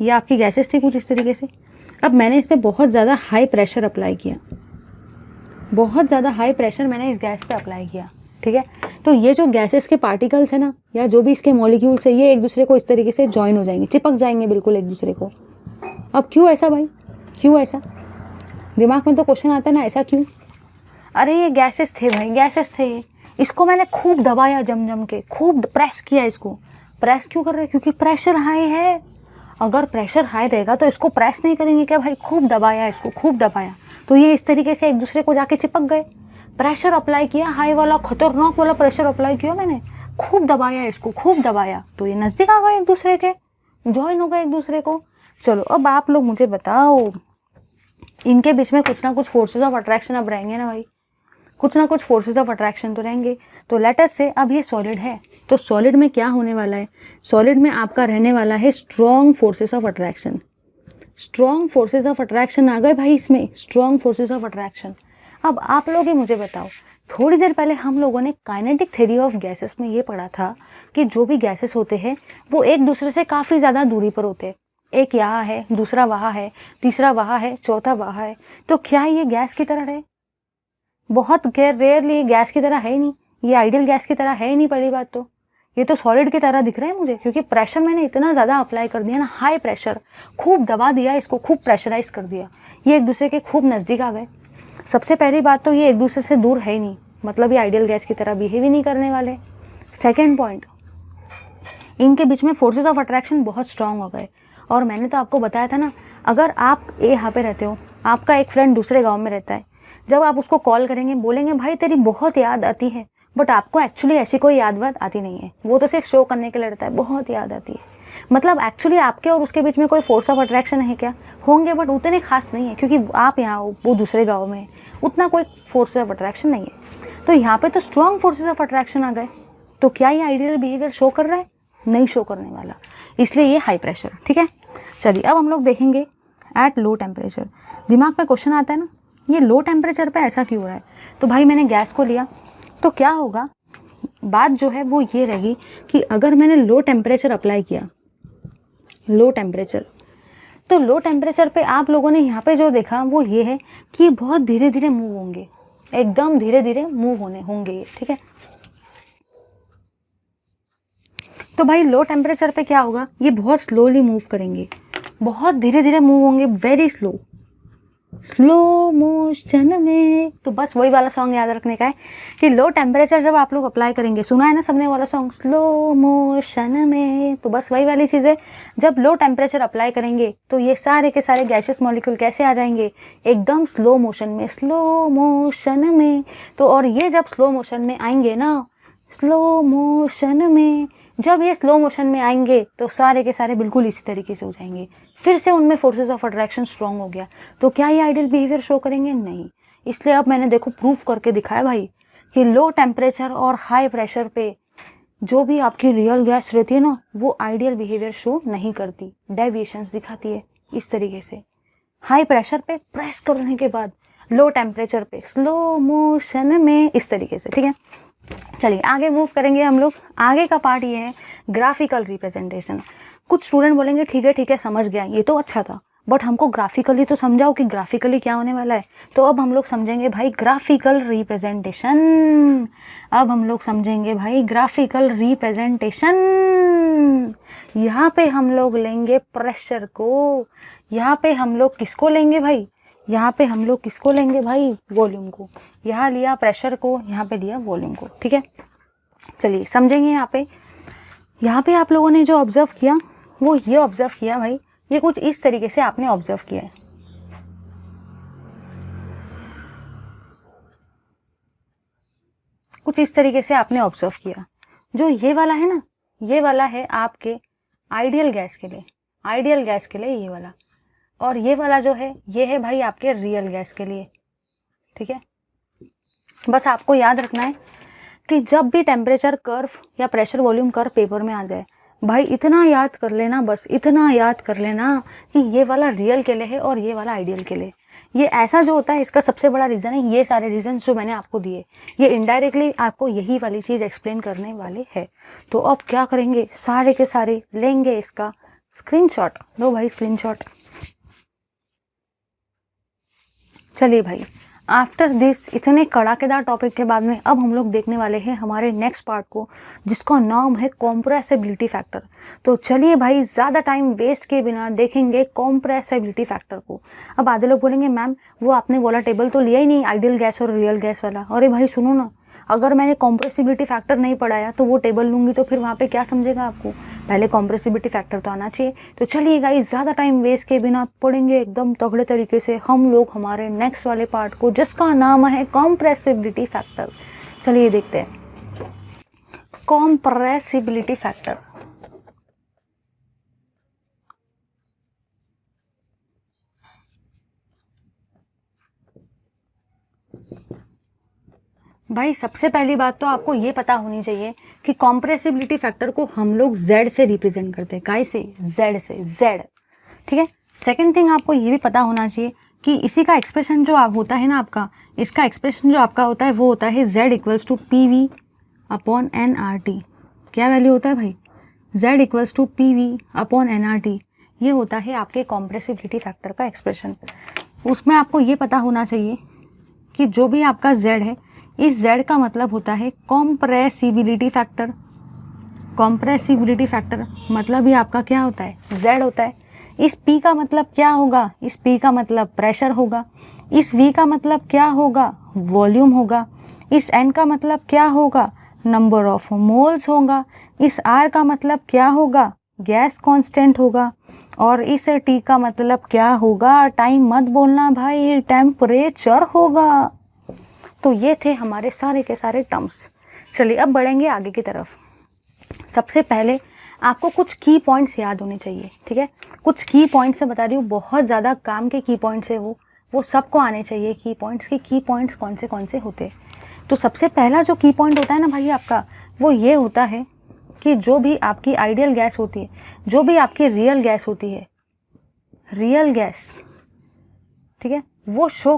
ये आपकी गैसेस थी कुछ इस तरीके से, अब मैंने इस पर बहुत ज़्यादा हाई प्रेशर अप्लाई किया, बहुत ज़्यादा हाई प्रेशर मैंने इस गैस पे अप्लाई किया, ठीक है। तो ये जो गैसेस के पार्टिकल्स है ना, या जो भी इसके मॉलिक्यूल्स है, ये एक दूसरे को इस तरीके से जॉइन हो जाएंगे, चिपक जाएंगे बिल्कुल एक दूसरे को। अब क्यों ऐसा भाई, क्यों ऐसा? दिमाग में तो क्वेश्चन आता है ना, ऐसा क्यों? अरे ये गैसेस थे भाई, गैसेस थे ये, इसको मैंने खूब दबाया, जम के खूब प्रेस किया इसको। प्रेस क्यों कर रहे हैं? क्योंकि प्रेशर हाई है। अगर प्रेशर हाई रहेगा तो इसको प्रेस नहीं करेंगे क्या भाई? खूब दबाया इसको, खूब दबाया, तो ये इस तरीके से एक दूसरे को जाके चिपक गए। प्रेशर अप्लाई किया, हाई वाला खतरनाक वाला प्रेशर अप्लाई किया मैंने, खूब दबाया इसको, खूब दबाया, तो ये नज़दीक आ गए एक दूसरे के, जॉइन हो गए एक दूसरे को। चलो अब आप लोग मुझे बताओ, इनके बीच में कुछ ना कुछ फोर्सेस ऑफ अट्रैक्शन अब रहेंगे ना भाई, कुछ ना कुछ फोर्सेस ऑफ अट्रैक्शन तो रहेंगे। तो लेट अस से अब ये सॉलिड है, तो सॉलिड में क्या होने वाला है? सॉलिड में आपका रहने वाला है strong forces of attraction. Strong forces of attraction आ गए भाई इसमें, स्ट्रॉन्ग फोर्सेस ऑफ अट्रैक्शन। अब आप लोग ही मुझे बताओ, थोड़ी देर पहले हम लोगों ने काइनेटिक थ्योरी ऑफ गैसेस में ये पढ़ा था कि जो भी गैसेस होते हैं वो एक दूसरे से काफ़ी ज़्यादा दूरी पर होते हैं, एक यहाँ है, दूसरा वहाँ है, तीसरा वहाँ है, चौथा वहाँ है। तो क्या ये गैस की तरह है? बहुत रेयरली गैस की तरह है ही नहीं, ये आइडियल गैस की तरह है ही नहीं। पहली बात तो ये तो सॉलिड की तरह दिख रहा है मुझे, क्योंकि प्रेशर मैंने इतना ज़्यादा अप्लाई कर दिया ना, हाई प्रेशर, खूब दबा दिया इसको, खूब प्रेशराइज कर दिया, ये एक दूसरे के खूब नज़दीक आ गए। सबसे पहली बात तो ये एक दूसरे से दूर है ही नहीं, मतलब ये आइडियल गैस की तरह बिहेव ही नहीं करने वाले। सेकेंड पॉइंट, इनके बीच में फोर्सेस ऑफ अट्रैक्शन बहुत स्ट्रांग हो गए। और मैंने तो आपको बताया था ना, अगर आप यहाँ पे रहते हो, आपका एक फ्रेंड दूसरे गाँव में रहता है, जब आप उसको कॉल करेंगे, बोलेंगे भाई तेरी बहुत याद आती है, बट आपको एक्चुअली ऐसी कोई याद वाद आती नहीं है, वो तो सिर्फ शो करने के लिए रहता है, बहुत याद आती है। मतलब एक्चुअली आपके और उसके बीच में कोई फोर्स ऑफ अट्रैक्शन है क्या? होंगे, बट उतने खास नहीं है, क्योंकि आप यहाँ हो, वो दूसरे गाँव में, उतना कोई फोर्स ऑफ अट्रैक्शन नहीं है। तो यहाँ पे तो स्ट्रॉन्ग फोर्सेस ऑफ अट्रैक्शन आ गए, तो क्या ये आइडियल बिहेवियर शो कर रहा है? नहीं शो करने वाला, इसलिए ये हाई प्रेशर। ठीक है, चलिए अब हम लोग देखेंगे एट लो टेम्परेचर। दिमाग में क्वेश्चन आता है ना, ये लो टेम्परेचर पे ऐसा क्यों हो रहा है? तो भाई मैंने गैस को लिया, तो क्या होगा, बात जो है वो ये रहेगी कि अगर मैंने लो टेम्परेचर अप्लाई किया, लो टेम्परेचर, तो लो टेम्परेचर पे आप लोगों ने यहाँ पे जो देखा वो ये है कि बहुत धीरे धीरे मूव होंगे, एकदम धीरे धीरे मूव होंगे ये। ठीक है, तो भाई लो टेम्परेचर पे क्या होगा, ये बहुत स्लोली मूव करेंगे, बहुत धीरे धीरे मूव होंगे, वेरी स्लो, स्लो मोशन में। तो बस वही वाला सॉन्ग याद रखने का है कि लो टेम्परेचर जब आप लोग अप्लाई करेंगे, सुना है ना सबने वाला सॉन्ग स्लो मोशन में, तो बस वही वाली चीज़ है। जब लो टेम्परेचर अप्लाई करेंगे तो ये सारे के सारे गैसियस मॉलिक्यूल कैसे आ जाएंगे, एकदम स्लो मोशन में, स्लो मोशन में। तो और ये जब स्लो मोशन में आएंगे ना, स्लो मोशन में, जब ये स्लो मोशन में आएंगे तो सारे के सारे बिल्कुल इसी तरीके से हो जाएंगे, फिर से उनमें फोर्सेस ऑफ अट्रैक्शन स्ट्रांग हो गया। तो क्या ये आइडियल बिहेवियर शो करेंगे? नहीं। इसलिए अब मैंने देखो प्रूफ करके दिखाया भाई कि लो टेम्परेचर और हाई प्रेशर पे जो भी आपकी रियल गैस रहती है ना, वो आइडियल बिहेवियर शो नहीं करती, डेविएशंस दिखाती है इस तरीके से। हाई प्रेशर पे प्रेस करने के बाद लो टेम्परेचर पे स्लो मोशन में, इस तरीके से। ठीक है, चलिए आगे मूव करेंगे हम लोग। आगे का पार्ट ये है ग्राफिकल रिप्रेजेंटेशन। कुछ स्टूडेंट बोलेंगे ठीक है समझ गया, ये तो अच्छा था, बट हमको ग्राफिकली तो समझाओ कि ग्राफिकली क्या होने वाला है। तो अब हम लोग समझेंगे भाई ग्राफिकल रिप्रेजेंटेशन। अब हम लोग समझेंगे भाई ग्राफिकल रिप्रेजेंटेशन। यहाँ पे हम लोग लेंगे प्रेशर को, यहाँ पे हम लोग किसको लेंगे भाई, यहाँ पे हम लोग किसको लेंगे भाई, वॉल्यूम को। यहाँ लिया प्रेशर को, यहाँ पे लिया वॉल्यूम को। ठीक है, चलिए समझेंगे। यहाँ पे आप लोगों ने जो ऑब्जर्व किया वो ये ऑब्जर्व किया भाई, ये कुछ इस तरीके से आपने ऑब्जर्व किया है। कुछ इस तरीके से आपने ऑब्जर्व किया। जो ये वाला है ना, ये वाला है आपके आइडियल गैस के लिए, आइडियल गैस के लिए ये वाला, और ये वाला जो है ये है भाई आपके रियल गैस के लिए। ठीक है, बस आपको याद रखना है कि जब भी टेम्परेचर कर्व या प्रेशर वॉल्यूम कर्व पेपर में आ जाए, भाई इतना याद कर लेना, बस इतना याद कर लेना कि ये वाला रियल के लिए है और ये वाला आइडियल के लिए। ये ऐसा जो होता है, इसका सबसे बड़ा रीज़न है ये सारे रीज़न जो मैंने आपको दिए, ये इनडायरेक्टली आपको यही वाली चीज़ एक्सप्लेन करने वाले हैं। तो अब क्या करेंगे, सारे के सारे लेंगे इसका स्क्रीनशॉट। लो भाई स्क्रीनशॉट। चलिए भाई, आफ्टर दिस इतने कड़ाकेदार टॉपिक के बाद में अब हम लोग देखने वाले हैं हमारे नेक्स्ट पार्ट को, जिसका नाम है कॉम्प्रेसिबिलिटी फैक्टर। तो चलिए भाई, ज़्यादा टाइम वेस्ट किए बिना देखेंगे कॉम्प्रेसिबिलिटी फैक्टर को। अब आधे लोग बोलेंगे मैम वो आपने वाला टेबल तो लिया ही नहीं, आइडियल गैस और रियल गैस वाला। अरे भाई सुनो ना, अगर मैंने कॉम्प्रेसिबिलिटी फैक्टर नहीं पढ़ाया तो वो टेबल लूँगी तो फिर वहाँ पे क्या समझेगा आपको, पहले कॉम्प्रेसिबिलिटी फैक्टर तो आना चाहिए। तो चलिए गाइस, ज़्यादा टाइम वेस्ट के बिना पढ़ेंगे एकदम तगड़े तरीके से हम लोग हमारे नेक्स्ट वाले पार्ट को, जिसका नाम है कॉम्प्रेसिबिलिटी फैक्टर। चलिए देखते हैं कॉम्प्रेसिबिलिटी फैक्टर। भाई सबसे पहली बात तो आपको ये पता होनी चाहिए कि कॉम्प्रेसिबिलिटी फैक्टर को हम लोग Z से रिप्रेजेंट करते हैं। काय से? Z से, Z। ठीक है, सेकंड थिंग आपको ये भी पता होना चाहिए कि इसी का एक्सप्रेशन जो आप होता है ना आपका, इसका एक्सप्रेशन जो आपका होता है वो होता है Z equals to PV upon NRT। क्या वैल्यू होता है भाई? Z equals to PV upon NRT। ये होता है आपके कॉम्प्रेसिबिलिटी फैक्टर का एक्सप्रेशन। उसमें आपको ये पता होना चाहिए कि जो भी आपका Z है, इस Z का मतलब होता है कॉम्प्रेसिबिलिटी फैक्टर। कॉम्प्रेसिबिलिटी फैक्टर मतलब ही आपका क्या होता है? Z होता है। इस P का मतलब क्या होगा? इस P का मतलब प्रेशर होगा। इस V का मतलब क्या होगा? वॉल्यूम होगा। इस N का मतलब क्या होगा? नंबर ऑफ मोल्स होगा। इस R का मतलब क्या होगा? गैस कांस्टेंट होगा। और इस T का मतलब क्या होगा? टाइम मत बोलना भाई, टेम्परेचर होगा। तो ये थे हमारे सारे के सारे टर्म्स। चलिए अब बढ़ेंगे आगे की तरफ। सबसे पहले आपको कुछ की पॉइंट्स याद होने चाहिए, ठीक है। कुछ की पॉइंट्स मैं बता रही हूँ, बहुत ज़्यादा काम के की पॉइंट्स है वो सबको आने चाहिए की पॉइंट्स। की पॉइंट्स कौन से होते हैं। तो सबसे पहला जो की पॉइंट होता है ना भाई आपका, वो ये होता है कि जो भी आपकी आइडियल गैस होती है, जो भी आपकी रियल गैस होती है, रियल गैस, ठीक है, वो शो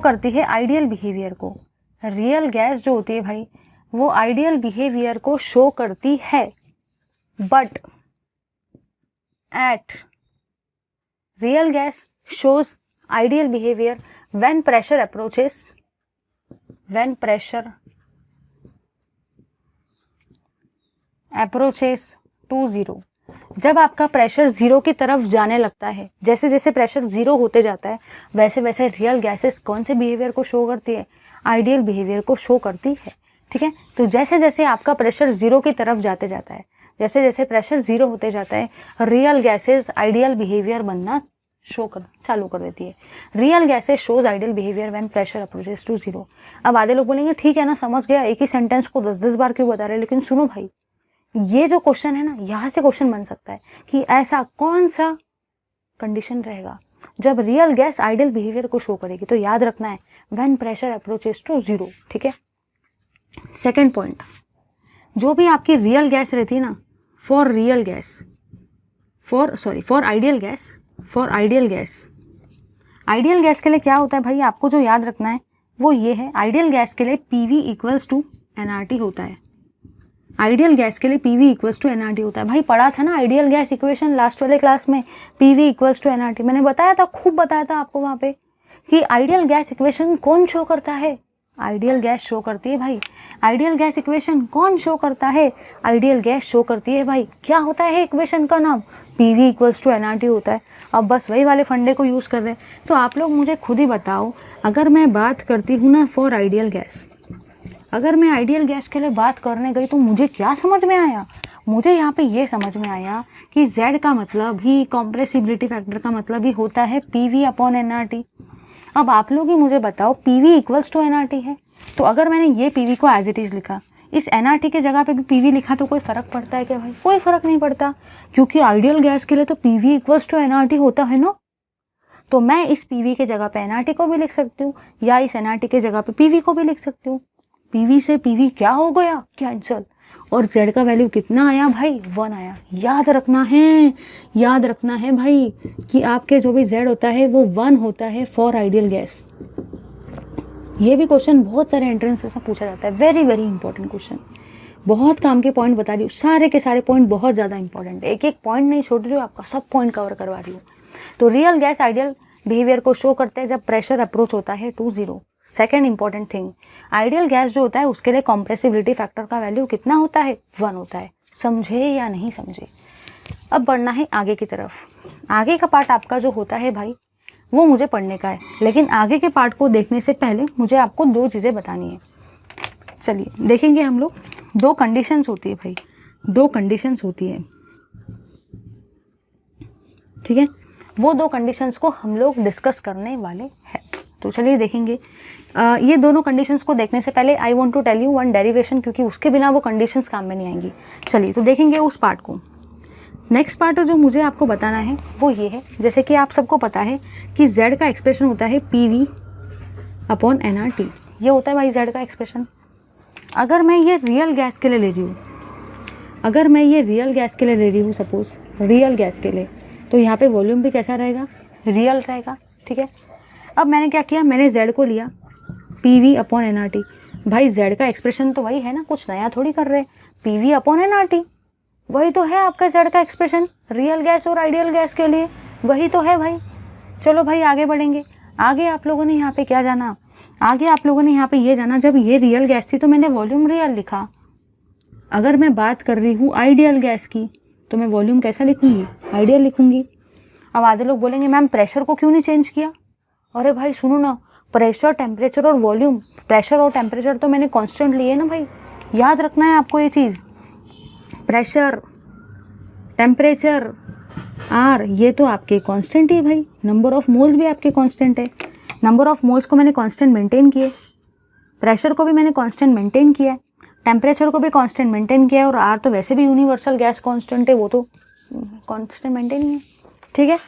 करती है आइडियल बिहेवियर को। रियल गैस जो होती है भाई, वो आइडियल बिहेवियर को शो करती है, but at real gas shows ideal behaviour when pressure approaches to zero. जब आपका प्रेशर जीरो की तरफ जाने लगता है, जैसे जैसे प्रेशर जीरो होते जाता है, वैसे वैसे रियल गैसेस कौन से बिहेवियर को शो करती है, आइडियल बिहेवियर को शो करती है, ठीक है। तो जैसे जैसे आपका प्रेशर जीरो की तरफ जाते जाता है, जैसे जैसे प्रेशर जीरो होते जाता है, रियल गैसेस आइडियल बिहेवियर बनना चालू कर देती है। Real gases shows ideal behaviour when pressure approaches to zero. अब आधे लोग बोलेंगे ठीक है ना, समझ गया, एक ही सेंटेंस को 10-10 बार क्यों बता रहे हैं। लेकिन सुनो भाई, ये जो क्वेश्चन है ना, यहाँ से क्वेश्चन बन सकता है कि ऐसा कौन सा कंडीशन रहेगा जब रियल गैस आइडियल बिहेवियर को शो करेगी। तो याद रखना है when pressure approaches to zero, ठीक है। सेकेंड पॉइंट, जो भी आपकी रियल गैस रहती है ना, फॉर आइडियल गैस के लिए क्या होता है भाई, आपको जो याद रखना है वो ये है, आइडियल गैस के लिए PV इक्वल्स टू nRT होता है। आइडियल गैस के लिए PV इक्वल्स टू nRT होता है। भाई पढ़ा था ना आइडियल गैस इक्वेशन लास्ट वाले क्लास में, PV इक्वल्स टू nRT। मैंने बताया था, खूब बताया था आपको वहाँ पे कि आइडियल गैस इक्वेशन कौन शो करता है, आइडियल गैस शो करती है भाई। आइडियल गैस इक्वेशन कौन शो करता है, आइडियल गैस शो करती है भाई। क्या होता है इक्वेशन का नाम, PV इक्वल्स टू nRT होता है। अब बस वही वाले फंडे को यूज़ कर रहे हैं। तो आप लोग मुझे खुद ही बताओ, अगर मैं बात करती हूँ ना फॉर आइडियल गैस, अगर मैं आइडियल गैस के लिए बात करने गई तो मुझे क्या समझ में आया, मुझे यहाँ पे ये समझ में आया कि Z का मतलब ही, कॉम्प्रेसिबिलिटी फैक्टर का मतलब ही होता है PV अपॉन nRT। अब आप लोग ही मुझे बताओ, PV इक्वल्स टू nRT है, तो अगर मैंने ये PV को एज इट इज़ लिखा, इस nRT के जगह पे भी PV लिखा, तो कोई फ़र्क पड़ता है क्या भाई? कोई फ़र्क नहीं पड़ता, क्योंकि आइडियल गैस के लिए तो PV इक्वल्स टू nRT होता है ना। तो मैं इस PV के जगह पे nRT को भी लिख सकती हूँ, या इस nRT के जगह पे PV को भी लिख सकती हूँ। PV से PV क्या हो गया, कैंसल, और Z का वैल्यू कितना आया भाई, 1 आया। याद रखना है भाई कि आपके जो भी Z होता है वो 1 होता है फॉर आइडियल गैस। ये भी क्वेश्चन बहुत सारे एंट्रेंसेस में पूछा जाता है, वेरी वेरी इंपॉर्टेंट क्वेश्चन। बहुत काम के पॉइंट बता रही हूँ, सारे के सारे पॉइंट बहुत ज़्यादा इंपॉर्टेंट है, एक एक पॉइंट नहीं छोड़ रही हूँ, आपका सब पॉइंट कवर करवा रही हूँ। तो रियल गैस आइडियल बिहेवियर को शो करते हैं जब प्रेशर अप्रोच होता है to zero. Second important thing, ideal gas जो होता है उसके लिए कॉम्प्रेसिबिलिटी फैक्टर का वैल्यू कितना होता है, 1 होता है। समझे या नहीं समझे? अब बढ़ना है आगे की तरफ। आगे का पार्ट आपका जो होता है भाई, वो मुझे पढ़ने का है, लेकिन आगे के पार्ट को देखने से पहले मुझे आपको 2 चीज़ें बतानी है। चलिए देखेंगे हम लोग, 2 कंडीशंस होती है भाई, 2 कंडीशंस होती है, ठीक है। वो 2 कंडीशंस को हम लोग डिस्कस करने वाले हैं। तो चलिए देखेंगे। ये दोनों कंडीशंस को देखने से पहले I want to tell you one derivation, क्योंकि उसके बिना वो कंडीशंस काम में नहीं आएंगी। चलिए तो देखेंगे उस पार्ट को। नेक्स्ट पार्ट जो मुझे आपको बताना है वो ये है, जैसे कि आप सबको पता है कि Z का एक्सप्रेशन होता है PV अपॉन nRT। ये होता है भाई Z का एक्सप्रेशन। अगर मैं ये रियल गैस के लिए ले रही हूँ, अगर मैं ये रियल गैस के लिए ले रही हूँ, सपोज रियल गैस के लिए, तो यहाँ पे वॉल्यूम भी कैसा रहेगा, रियल रहेगा, ठीक है। अब मैंने क्या किया, मैंने Z को लिया PV अपॉन nRT। भाई Z का एक्सप्रेशन तो वही है ना, कुछ नया थोड़ी कर रहे, PV अपॉन nRT वही तो है आपका Z का एक्सप्रेशन रियल गैस और आइडियल गैस के लिए, वही तो है भाई। चलो भाई आगे बढ़ेंगे। आगे आप लोगों ने यहाँ पे क्या जाना, आगे आप लोगों ने यहाँ पे ये जाना, जब ये रियल गैस थी तो मैंने वॉल्यूम रियल लिखा। अगर मैं बात कर रही हूँ आइडियल गैस की, तो मैं वॉल्यूम कैसा लिखूँगी, आइडियल लिखूँगी। अब आधे लोग बोलेंगे मैम प्रेशर को क्यों नहीं चेंज किया। अरे भाई सुनो ना, प्रेशर, टेम्परेचर और वॉल्यूम, प्रेशर और टेम्परेचर तो मैंने कांस्टेंट लिए ना भाई, याद रखना है आपको ये चीज़। प्रेशर, टेम्परेचर, आर, ये तो आपके कांस्टेंट ही भाई। नंबर ऑफ मोल्स भी आपके कांस्टेंट है, नंबर ऑफ मोल्स को मैंने कांस्टेंट मेंटेन किए, प्रेशर को भी मैंने कांस्टेंट मेंटेन किया है, टेम्परेचर को भी कांस्टेंट मेंटेन किया है, और आर तो वैसे भी यूनिवर्सल गैस कांस्टेंट है, वो तो कांस्टेंट मेंटेन ही है, ठीक है।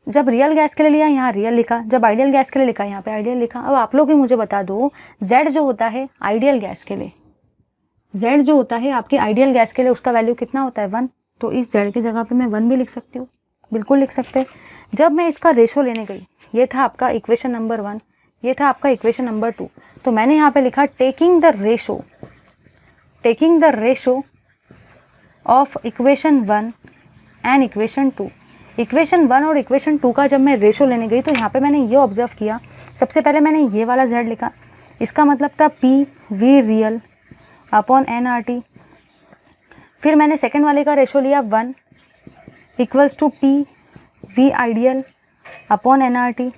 जब रियल गैस के लिए लिया यहाँ रियल लिखा, जब आइडियल गैस के लिए लिखा यहाँ पे आइडियल लिखा। अब आप लोग ही मुझे बता दो, Z जो होता है आइडियल गैस के लिए, Z जो होता है आपके आइडियल गैस के लिए, उसका वैल्यू कितना होता है 1। तो इस Z की जगह पे मैं 1 भी लिख सकती हूँ, बिल्कुल लिख सकते हैं। जब मैं इसका रेशो लेने गई, ये था आपका इक्वेशन नंबर 1, ये था आपका इक्वेशन नंबर 2, तो मैंने यहाँ पे लिखा taking the ratio of equation 1 and equation 2। Equation 1 और इक्वेशन 2 का जब मैं रेशो लेने गई तो यहाँ पे मैंने ये ऑब्जर्व किया, सबसे पहले मैंने ये वाला Z लिखा, इसका मतलब था P V real upon NRT। फिर मैंने सेकंड वाले का रेशो लिया 1 equals to P V ideal upon NRT।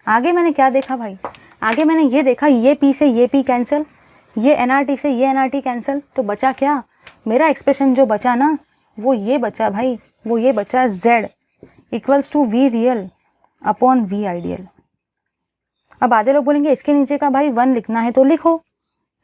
आगे मैंने क्या देखा भाई, आगे मैंने ये देखा, ये P से ये P कैंसिल, ये NRT से ये NRT कैंसिल, तो बचा क्या, मेरा एक्सप्रेशन जो बचा ना वो ये बचा भाई, वो ये बचा Z equals to V real upon V ideal. अब आधे लोग बोलेंगे इसके नीचे का भाई 1 लिखना है तो लिखो,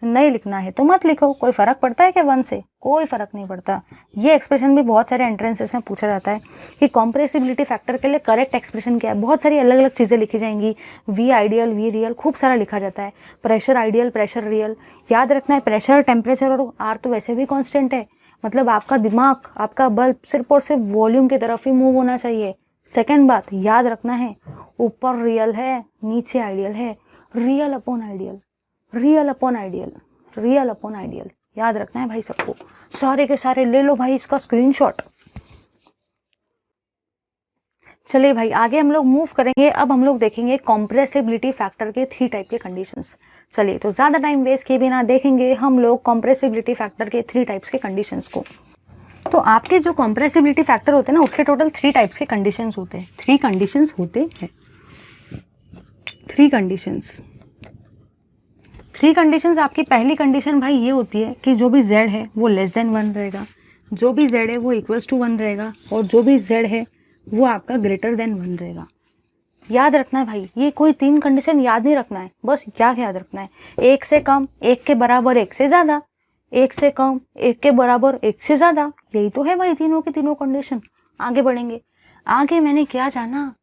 नहीं लिखना है तो मत लिखो, कोई फ़र्क पड़ता है क्या 1 से, कोई फ़र्क नहीं पड़ता। ये एक्सप्रेशन भी बहुत सारे एंट्रेंसेस में पूछा जाता है कि कॉम्प्रेसिबिलिटी फैक्टर के लिए करेक्ट एक्सप्रेशन क्या है, बहुत सारी अलग अलग चीज़ें लिखी जाएंगी, V आइडियल V रियल खूब सारा लिखा जाता है, प्रेशर आइडियल प्रेशर रियल। याद रखना है प्रेशर टेम्परेचर और R तो वैसे भी कॉन्स्टेंट है, मतलब आपका दिमाग आपका बल्ब सिर्फ और सिर्फ वॉल्यूम की तरफ ही मूव होना चाहिए। सेकंड बात याद रखना है, ऊपर रियल है नीचे आइडियल है, real upon ideal, real upon ideal, real upon ideal, याद रखना है भाई सबको। सारे के सारे ले लो भाई इसका स्क्रीनशॉट। चलिए भाई आगे हम लोग मूव करेंगे। अब हम लोग देखेंगे कॉम्प्रेसिबिलिटी फैक्टर के 3 टाइप के कंडीशंस। चलिए तो ज़्यादा टाइम वेस्ट किए बिना देखेंगे हम लोग कॉम्प्रेसिबिलिटी फैक्टर के 3 टाइप्स के कंडीशंस को। तो आपके जो कॉम्प्रेसिबिलिटी फैक्टर होते हैं ना, उसके टोटल 3 टाइप्स के कंडीशंस होते हैं, 3 कंडीशंस होते हैं, 3 कंडीशंस। 3 कंडीशंस आपकी पहली कंडीशन भाई ये होती है कि जो भी Z है वो लेस देन 1 रहेगा, जो भी Z है वो इक्वल्स टू 1 रहेगा, और जो भी Z है वो आपका ग्रेटर देन 1 रहेगा। याद रखना है भाई, ये कोई 3 कंडीशन याद नहीं रखना है, बस क्या याद रखना है, 1 से कम 1 के बराबर 1 से ज़्यादा, 1 से कम 1 के बराबर 1 से ज़्यादा, यही तो है भाई तीनों की तीनों कंडीशन। आगे बढ़ेंगे, आगे मैंने क्या जाना,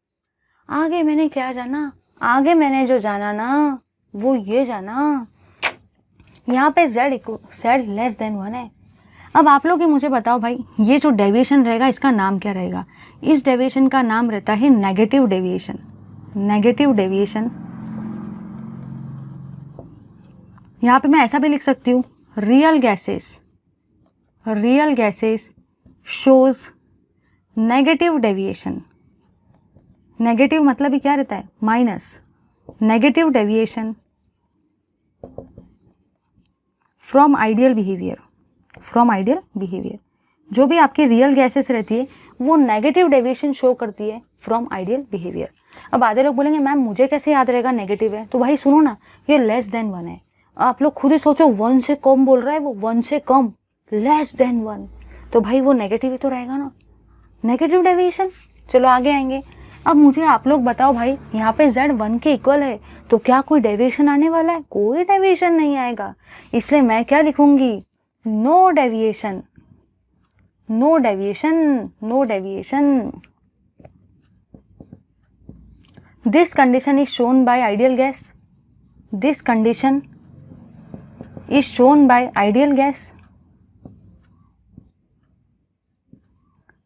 आगे मैंने क्या जाना, आगे मैंने जो जाना ना वो ये जाना, यहाँ पे Z लेस देन 1 है। अब आप लोग ही मुझे बताओ भाई, ये जो डेविएशन रहेगा इसका नाम क्या रहेगा, इस डेविएशन का नाम रहता है नेगेटिव डेविएशन। नेगेटिव डेविएशन, यहाँ पे मैं ऐसा भी लिख सकती हूँ, real gases shows negative deviation. Negative मतलब ही क्या रहता है, minus, negative deviation from ideal behaviour, from ideal behaviour. जो भी आपकी रियल गैसेस रहती है वो नेगेटिव डेविएशन शो करती है फ्रॉम आइडियल बिहेवियर। अब आधे लोग बोलेंगे मैम मुझे कैसे याद रहेगा नेगेटिव है, तो भाई सुनो ना, ये लेस देन 1 है, आप लोग खुद ही सोचो 1 से कम बोल रहा है वो, 1 से कम, लेस देन 1, तो भाई वो नेगेटिव ही तो रहेगा ना, नेगेटिव डेविएशन। चलो आगे आएंगे। अब मुझे आप लोग बताओ भाई, यहाँ पे Z 1 के इक्वल है तो क्या कोई डेविएशन आने वाला है, कोई डेविएशन नहीं आएगा, इसलिए मैं क्या लिखूंगी, no deviation, no deviation, no deviation. This condition is shown by ideal gas, this condition is shown by ideal gas.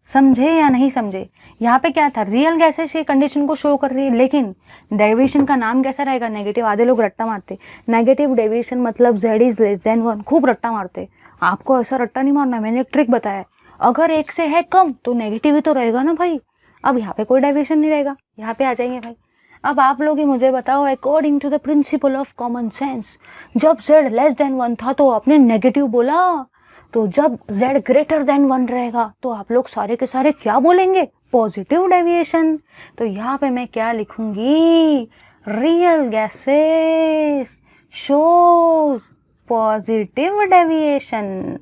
समझे या नहीं समझे, यहाँ पे क्या था, रियल गैसेस ये कंडीशन को शो कर रही है, लेकिन डेविएशन का नाम कैसा रहेगा, नेगेटिव। आधे लोग रट्टा मारते, नेगेटिव डेविएशन मतलब Z इज लेस देन 1, खूब रट्टा मारते। आपको ऐसा रट्टा नहीं मारना, मैंने एक ट्रिक बताया, अगर 1 से है कम तो नेगेटिव ही तो रहेगा ना भाई। अब यहाँ पे कोई डेविएशन नहीं रहेगा, यहाँ पे आ जाएंगे भाई। अब आप लोग ही मुझे बताओ, according to the principle of common sense, जब Z लेस देन 1 था तो आपने नेगेटिव बोला, तो जब Z ग्रेटर देन 1 रहेगा तो आप लोग सारे के सारे क्या बोलेंगे, पॉजिटिव डेविएशन। तो यहाँ पे मैं क्या लिखूंगी, real gases shows positive deviation,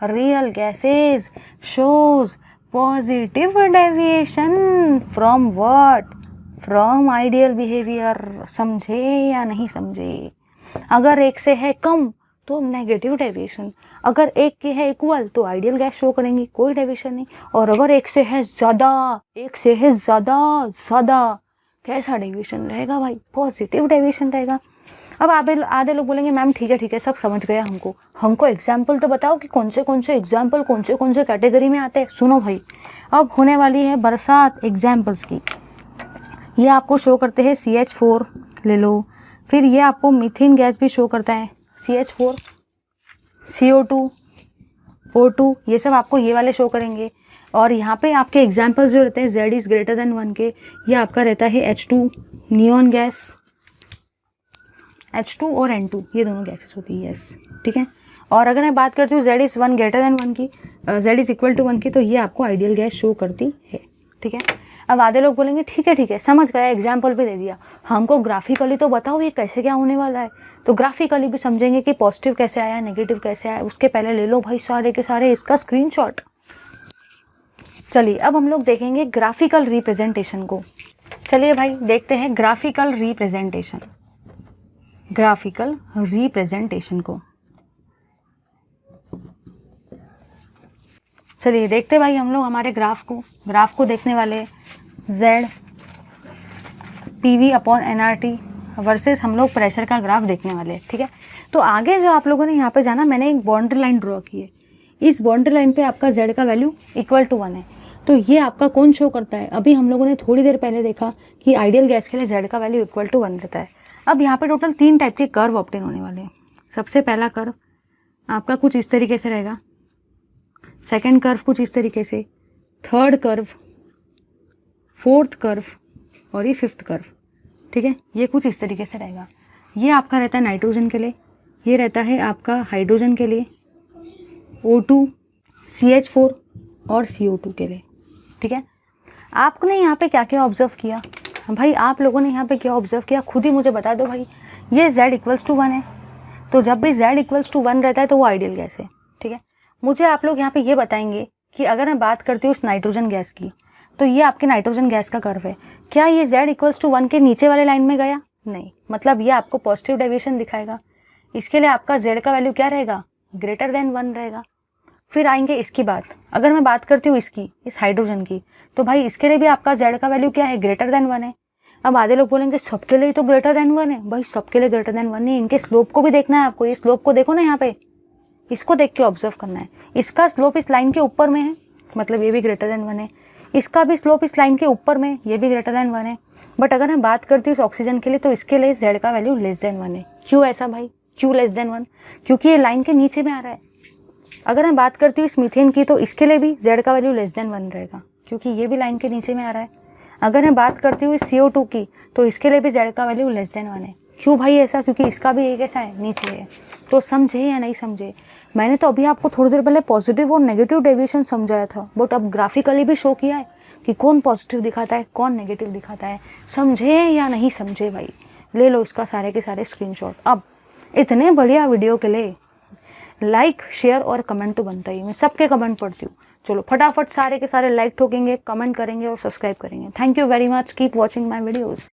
real gases shows positive deviation from what, from ideal behaviour. समझे या नहीं समझे, अगर एक से है कम तो नेगेटिव डेविएशन, अगर एक के है इक्वल तो आइडियल गैस शो करेंगी, कोई डेविएशन नहीं। और अगर एक से है ज़्यादा, एक से है ज़्यादा कैसा डेविएशन रहेगा भाई? पॉजिटिव डेविएशन रहेगा। अब आधे लोग बोलेंगे मैम ठीक है सब समझ गया, हमको एग्जाम्पल तो बताओ कि कौन से एग्जाम्पल कौन से कैटेगरी में आते हैं। सुनो भाई, अब होने वाली है बरसात एग्जाम्पल्स की। ये आपको शो करते हैं CH4 ले लो, फिर ये आपको मीथेन गैस भी शो करता है CH4, CO2, O2, ये सब आपको ये वाले शो करेंगे। और यहाँ पे आपके एग्जाम्पल्स जो रहते हैं Z इज़ ग्रेटर देन 1 के, ये आपका रहता है H2 नियॉन गैस, H2 और N2 ये दोनों गैसेस होती है, यस ठीक है। और अगर मैं बात करती हूँ Z इज़ 1 ग्रेटर देन 1 की, Z इज़ इक्वल टू 1 की, तो ये आपको आइडियल गैस शो करती है, ठीक है। अब आधे लोग बोलेंगे ठीक है समझ गया, एग्जाम्पल भी दे दिया, हमको ग्राफिकली तो बताओ ये कैसे क्या होने वाला है। तो ग्राफिकली भी समझेंगे कि पॉजिटिव कैसे आया, नेगेटिव कैसे आया। उसके पहले ले लो भाई सारे के सारे इसका स्क्रीनशॉट। चलिए अब हम लोग देखेंगे ग्राफिकल रिप्रेजेंटेशन को। चलिए भाई देखते हैं ग्राफिकल रिप्रेजेंटेशन को। चलिए देखते भाई हम लोग हमारे ग्राफ को देखने वाले Z PV upon nRT versus हम लोग प्रेशर का ग्राफ देखने वाले हैं, ठीक है। तो आगे जो आप लोगों ने यहाँ पे जाना, मैंने एक बाउंड्री लाइन ड्रॉ की है, इस बाउंड्री लाइन पे आपका Z का वैल्यू इक्वल टू 1 है। तो ये आपका कौन शो करता है? अभी हम लोगों ने थोड़ी देर पहले देखा कि आइडियल गैस के लिए Z का वैल्यू इक्वल टू 1 रहता है। अब यहाँ पे टोटल 3 टाइप के कर्व ऑब्टेन होने वाले हैं। सबसे पहला कर्व आपका कुछ इस तरीके से रहेगा, सेकेंड कर्व कुछ इस तरीके से, थर्ड कर्व, फोर्थ कर्व और ये फिफ्थ कर्व, ठीक है। ये कुछ इस तरीके से रहेगा। ये आपका रहता है नाइट्रोजन के लिए, ये रहता है आपका हाइड्रोजन के लिए, O2, CH4 और CO2 के लिए, ठीक है। आपने यहाँ पे क्या क्या ऑब्जर्व किया भाई? आप लोगों ने यहाँ पे क्या ऑब्जर्व किया खुद ही मुझे बता दो भाई। ये Z इक्वल्स टू 1 है, तो जब भी Z इक्वल्स टू 1 रहता है तो वो आइडियल गैस है, ठीक है। मुझे आप लोग यहाँ पे ये बताएंगे कि अगर मैं बात करती हूँ उस नाइट्रोजन गैस की, तो ये आपके नाइट्रोजन गैस का कर्व है। क्या ये Z इक्वल्स टू 1 के नीचे वाले लाइन में गया? नहीं, मतलब ये आपको पॉजिटिव डेविएशन दिखाएगा। इसके लिए आपका Z का वैल्यू क्या रहेगा? ग्रेटर देन 1 रहेगा। फिर आएंगे इसकी बात, अगर मैं बात करती हूँ इसकी, इस हाइड्रोजन की, तो भाई इसके लिए भी आपका Z का वैल्यू क्या है? ग्रेटर देन 1 है। अब आधे लोग बोलेंगे सबके लिए तो ग्रेटर देन 1 है। भाई सबके लिए ग्रेटर देन 1 नहीं, इनके स्लोप को भी देखना है आपको। ये स्लोप को देखो ना, यहाँ पे इसको देख के ऑब्जर्व करना है। इसका स्लोप इस लाइन के ऊपर में है, मतलब ये भी ग्रेटर देन 1 है। इसका भी स्लोप इस लाइन के ऊपर में, ये भी ग्रेटर देन 1 है। बट अगर मैं बात करती हूँ इस ऑक्सीजन के लिए, तो इसके लिए Z का वैल्यू लेस देन 1 है। क्यों ऐसा भाई? क्यों लेस देन 1? क्योंकि ये लाइन के नीचे में आ रहा है। अगर मैं बात करती हूँ इस मीथेन की, तो इसके लिए भी Z का वैल्यू लेस देन 1 रहेगा, क्योंकि ये भी लाइन के नीचे में आ रहा है। अगर मैं बात करती हूँ इस CO2 की, तो इसके लिए भी Z का वैल्यू लेस देन 1 है। क्यों भाई ऐसा? क्योंकि इसका भी एक ऐसा है, नीचे है। तो समझे या नहीं समझे? मैंने तो अभी आपको थोड़ी देर पहले पॉजिटिव और नेगेटिव डेविएशन समझाया था, बट अब ग्राफिकली भी शो किया है कि कौन पॉजिटिव दिखाता है, कौन नेगेटिव दिखाता है। समझे या नहीं समझे भाई? ले लो इसका सारे के सारे स्क्रीनशॉट। अब इतने बढ़िया वीडियो के लिए लाइक, शेयर और कमेंट तो बनता ही। मैं सबके कमेंट पढ़ती हूँ। चलो फटाफट सारे के सारे लाइक ठोकेंगे, कमेंट करेंगे और सब्सक्राइब करेंगे। Thank you very much, keep watching my videos.